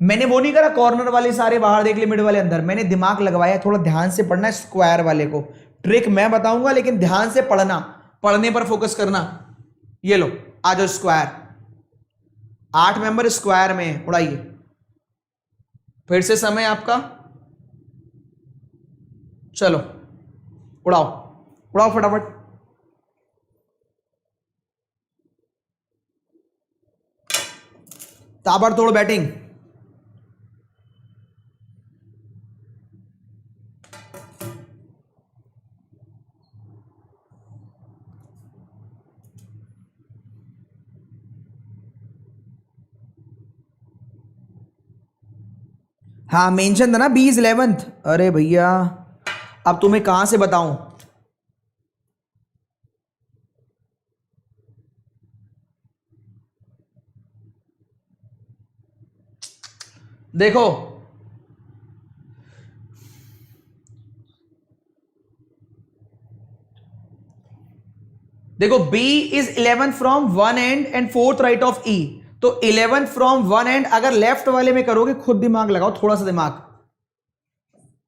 मैंने वो नहीं करा कॉर्नर वाले सारे बाहर देख, लिमिट वाले अंदर। मैंने दिमाग लगवाया, थोड़ा ध्यान से पढ़ना है स्क्वायर वाले को। ट्रिक मैं बताऊंगा लेकिन ध्यान से पढ़ना, पढ़ने पर फोकस करना। ये लो, आ जाओ स्क्वायर। 8 मेंबर स्क्वायर में, उड़ाइए। फिर से समय आपका, चलो उड़ाओ, उड़ाओ फटाफट। ताबड़तोड़ बैटिंग। हाँ मेंशन था ना, बी इज 11th। अरे भैया अब तुम्हें कहां से बताऊं? देखो देखो, B is 11 from 1 and and 4th right of E। तो 11 फ्रॉम 1 एंड अगर लेफ्ट वाले में करोगे, खुद दिमाग लगाओ, थोड़ा सा दिमाग।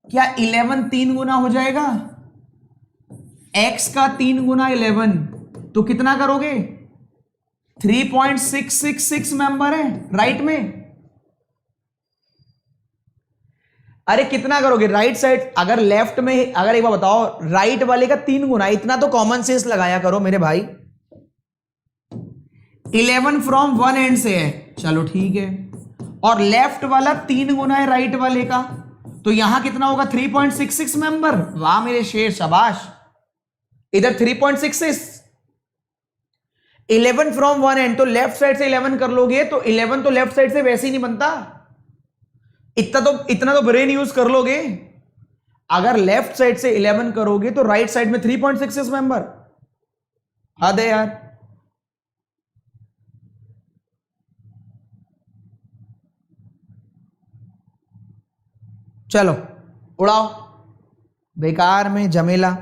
क्या 11 3 गुना हो जाएगा? X का 3 गुना 11, तो कितना करोगे? 3.666 मेंबर है राइट में। अरे कितना करोगे राइट साइड? अगर लेफ्ट में, अगर एक बार बताओ, राइट वाले का 3 गुना, इतना तो कॉमन सेंस लगाया करो मेरे भाई। 11 फ्रॉम वन एंड से है, चलो ठीक है, और लेफ्ट वाला 3 गुना है राइट वाले का, तो यहां कितना होगा? 3.66 मेंबर। वाह मेरे शेर, शाबाश। इधर 3.66, 11 फ्रॉम वन एंड, तो लेफ्ट साइड से 11 कर लोगे तो 11 तो लेफ्ट साइड से वैसे ही नहीं बनता। इतना तो ब्रेन यूज कर लोगे। अगर लेफ्ट साइड से 11 करोगे तो राइट साइड में 3.66 मेंबर। हद है यार। चलो उड़ाओ, बेकार में झमेला।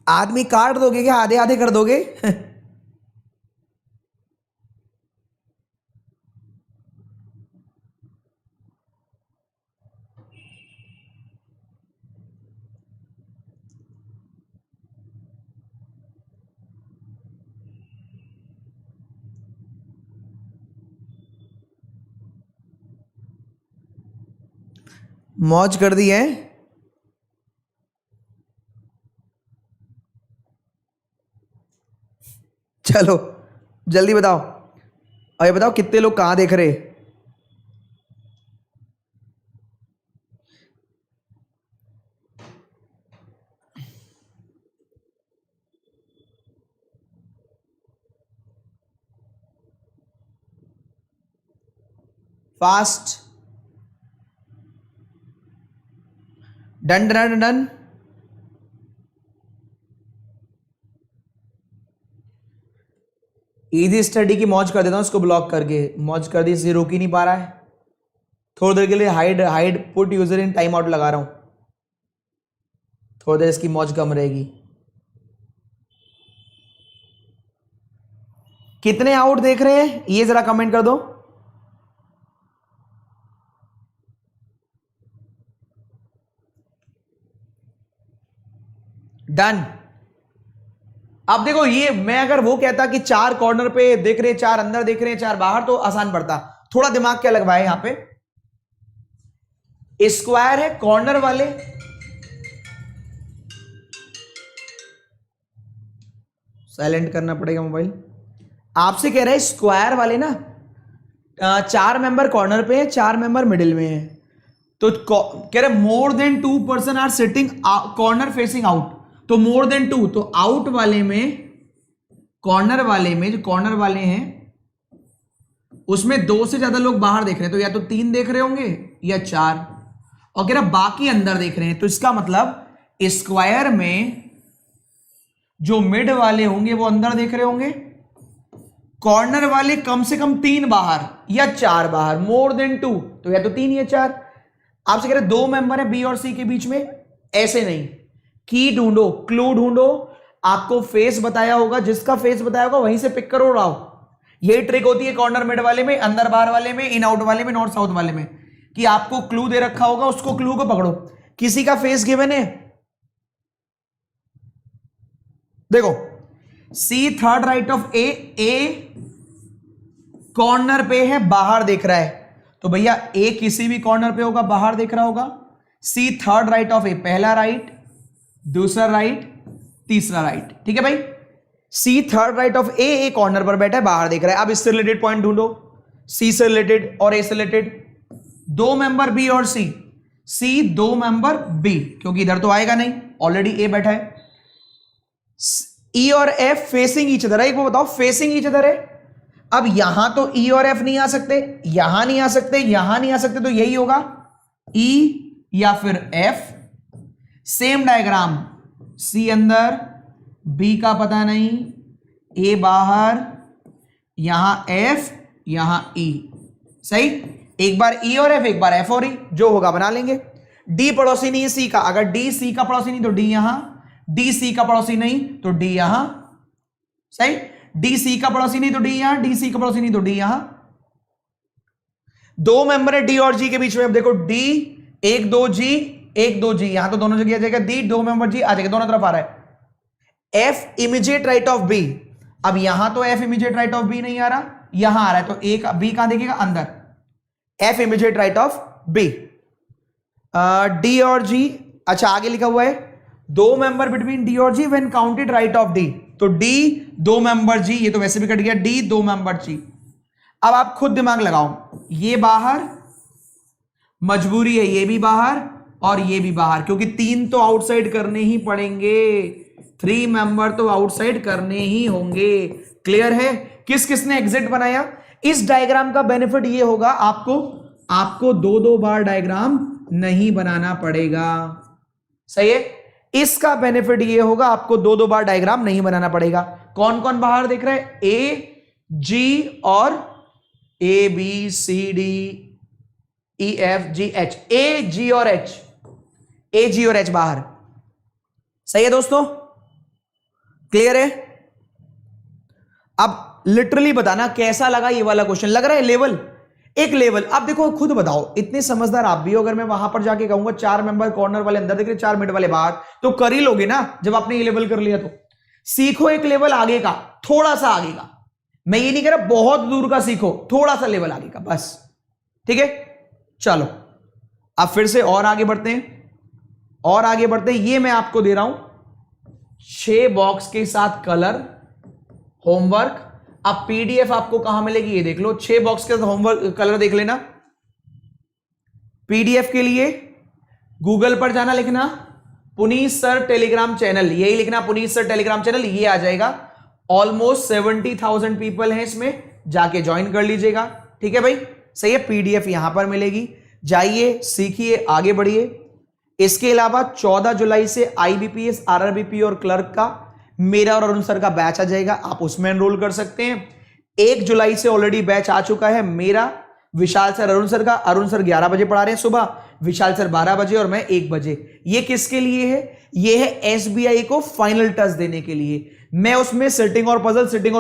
आदमी काट दोगे क्या? आधे आधे कर दोगे? मौज कर दी है। चलो जल्दी बताओ, और ये बताओ कितने लोग कहां देख रहे? Fast, done done done. Easy study की मौज कर देता हूं, उसको ब्लॉक करके। मौज कर दी, इसे रोक ही नहीं पा रहा है। थोड़ी देर के लिए hide put user in time out लगा रहा हूं, थोड़ी देर इसकी मौज कम रहेगी। कितने आउट देख रहे हैं ये जरा कमेंट कर दो। डन। अब देखो, ये मैं अगर वो कहता कि 4 कॉर्नर पे देख रहे हैं, 4 अंदर देख रहे हैं, 4 बाहर, तो आसान पड़ता। थोड़ा दिमाग क्या लगवाए यहां पे। स्क्वायर है, कॉर्नर वाले साइलेंट करना पड़ेगा मोबाइल। आपसे कह रहा है स्क्वायर वाले ना, 4 मेंबर कॉर्नर पे है, 4 मेंबर मिडिल में है, तो कह रहे more than 2 person are sitting corner facing out. तो मोर देन 2, तो आउट वाले में, कॉर्नर वाले में, जो कॉर्नर वाले हैं उसमें 2 से ज्यादा लोग बाहर देख रहे हैं, तो या तो 3 देख रहे होंगे या 4, और कह रहा बाकी अंदर देख रहे हैं। तो इसका मतलब स्क्वायर में जो मिड वाले होंगे वो अंदर देख रहे होंगे, कॉर्नर वाले कम से कम 3 बाहर या 4 बाहर, मोर देन 2, तो या तो 3 या 4। आपसे कह रहे 2 मेंबर है बी और सी के बीच में, ऐसे नहीं। की ढूंढो, क्लू ढूंढो, आपको फेस बताया होगा, जिसका फेस बताया होगा वहीं से पिक करो, उड़ाओ। यही ट्रिक होती है कॉर्नर मिड वाले में, अंदर बाहर वाले में, इन आउट वाले में, नॉर्थ साउथ वाले में, कि आपको क्लू दे रखा होगा, उसको क्लू को पकड़ो। किसी का फेस गिवन है, देखो C third right of A corner पे है, बाहर देख रहा है, तो भैया ए किसी भी कॉर्नर पे होगा, बाहर देख रहा होगा। C third right of A, पहला राइट, दूसरा राइट, तीसरा राइट, ठीक है भाई। C third right of A corner पर बैठा है, बाहर देख रहा है। अब इससे रिलेटेड पॉइंट ढूंढो, सी से रिलेटेड और ए से रिलेटेड। 2 मेंबर बी और सी, सी 2 मेंबर बी, क्योंकि इधर तो आएगा नहीं, ऑलरेडी ए बैठा है। ई और एफ फेसिंग ईच अदर है, एक वो बताओ फेसिंग ईच अदर है। अब यहां तो ई और एफ नहीं आ सकते, यहां नहीं आ सकते, यहां नहीं आ सकते, तो यही होगा ई या फिर एफ। सेम डायग्राम, सी अंदर, बी का पता नहीं, ए बाहर, यहां एफ, यहां ई, सही। एक बार ई और एफ, एक बार एफ और ई, जो होगा बना लेंगे। डी पड़ोसी नहीं है सी का, अगर डी सी का पड़ोसी नहीं तो डी यहां, डी सी का पड़ोसी नहीं तो डी यहां, सही, डी सी का पड़ोसी नहीं तो डी यहां, डी सी का पड़ोसी नहीं तो डी यहां। दो मेंबर है डी और जी के बीच में, अब देखो डी 1 2 जी 1 2 जी, यहां तो दोनों जगह आ जाएगा डी, दो मेंबर जी आ जाएगा, दोनों तरफ आ रहा है। F immediate right of B, अब यहां तो F immediate right of B नहीं आ रहा, यहां आ रहा है, तो एक बी कहां देखिएगा अंदर, F immediate right of B. D और जी, अच्छा आगे लिखा हुआ है दो मेंबर बिटवीन डी और G when counted right of D, तो डी दो मेंबर जी, ये तो वैसे भी कट गया, डी दो मेंबर जी। अब आप खुद दिमाग लगाओ, ये बाहर मजबूरी है, ये भी बाहर और ये भी बाहर, क्योंकि 3 तो आउटसाइड करने ही पड़ेंगे, 3 मेंबर तो आउटसाइड करने ही होंगे। क्लियर है? किस किसने एग्जिट बनाया? इस डायग्राम का बेनिफिट ये होगा, आपको 2-2 बार डायग्राम नहीं बनाना पड़ेगा। सही है? इसका बेनिफिट ये होगा, आपको 2-2 बार डायग्राम नहीं बनाना पड़ेगा। कौन कौन बाहर दिख रहा है? ए जी और A B C D E F G H, A G और एच, ए जी और एच बाहर। सही है दोस्तों? क्लियर है? अब लिटरली बताना कैसा लगा ये वाला क्वेश्चन। लग रहा है लेवल, एक लेवल। अब देखो खुद बताओ, इतने समझदार आप भी हो, अगर मैं वहां पर जाके कहूंगा 4 मेंबर कॉर्नर वाले अंदर दिख रहे, 4 मिड वाले बाहर, तो कर ही लोगे ना जब आपने ये लेवल कर लिया। तो सीखो एक लेवल आगे का, थोड़ा सा आगे का। मैं ये नहीं कह रहा बहुत दूर का सीखो, थोड़ा सा लेवल आगे का बस। ठीक है, चलो अब फिर से और आगे बढ़ते हैं, और आगे बढ़ते हैं। ये मैं आपको दे रहा हूं 6 बॉक्स के साथ कलर होमवर्क। अब पीडीएफ आपको कहां मिलेगी ये देख लो, 6 बॉक्स के साथ होमवर्क कलर देख लेना। पीडीएफ के लिए गूगल पर जाना, लिखना पुनीत सर टेलीग्राम चैनल, यही लिखना पुनीत सर टेलीग्राम चैनल, ये आ जाएगा। ऑलमोस्ट 70,000 पीपल हैं इसमें, जाके ज्वाइन कर लीजिएगा। ठीक है भाई, सही है। पीडीएफ यहां पर मिलेगी, जाइए सीखिए, आगे बढ़िए। इसके अलावा 14 जुलाई से आईबीपीएस, आरआरबीपी और क्लर्क का मेरा और अरुण सर का बैच आ जाएगा, आप उसमें एनरोल कर सकते हैं। 1 जुलाई से ऑलरेडी बैच आ चुका है मेरा, विशाल सर अरुण सर का। अरुण सर 11 बजे पढ़ा रहे हैं सुबह, विशाल सर 12 बजे और मैं 1 बजे। ये किसके लिए है? ये है एसबीआई को फाइनल टच देने के लिए। मैं उसमें सिटिंग और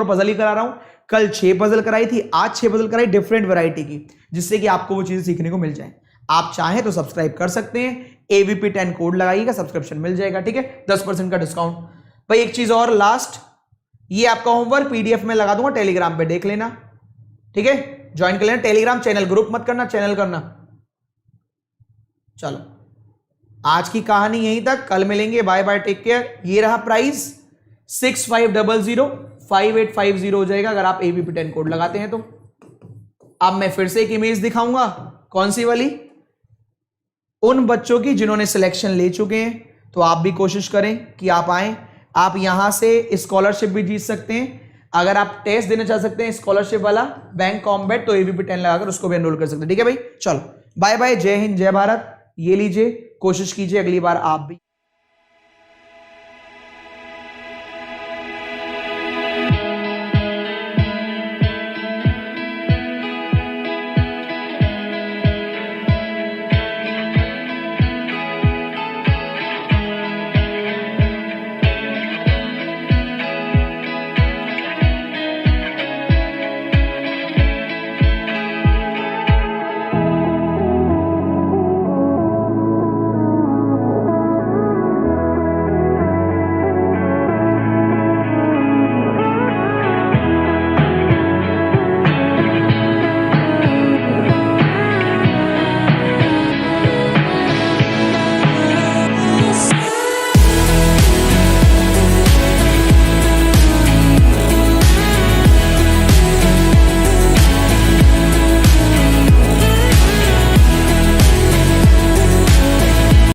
पजल ही करा रहा हूं। कल 6 पजल कराई थी, आज 6 पजल कराई डिफरेंट वैरायटी की, जिससे कि आपको वो चीजें सीखने को मिल जाए। आप चाहें तो सब्सक्राइब कर सकते हैं, AVP10 कोड लगाइएगा, सब्सक्रिप्शन मिल जाएगा। ठीक है, 10% का डिस्काउंट। भाई एक चीज और लास्ट, ये आपका होमवर्क पीडीएफ में लगा दूंगा, टेलीग्राम पे देख लेना। ठीक है, ज्वाइन कर लेना टेलीग्राम चैनल, ग्रुप मत करना, चैनल करना। चलो आज की कहानी यहीं तक, कल मिलेंगे, बाय बाय, टेक केयर। ये रहा प्राइस 6500, 5850 हो जाएगा अगर आप AVP10 कोड लगाते हैं तो। अब मैं फिर से एक इमेज दिखाऊंगा, कौन सी वाली? उन बच्चों की जिन्होंने सिलेक्शन ले चुके हैं, तो आप भी कोशिश करें कि आप आए। आप यहां से स्कॉलरशिप भी जीत सकते हैं। अगर आप टेस्ट देना चाह सकते हैं स्कॉलरशिप वाला बैंक कॉम्बैट, तो AVP10 लगाकर उसको भी एनरोल कर सकते हैं। ठीक है भाई, चलो बाय बाय, जय हिंद, जय भारत। ये लीजिए, कोशिश कीजिए अगली बार आप भी।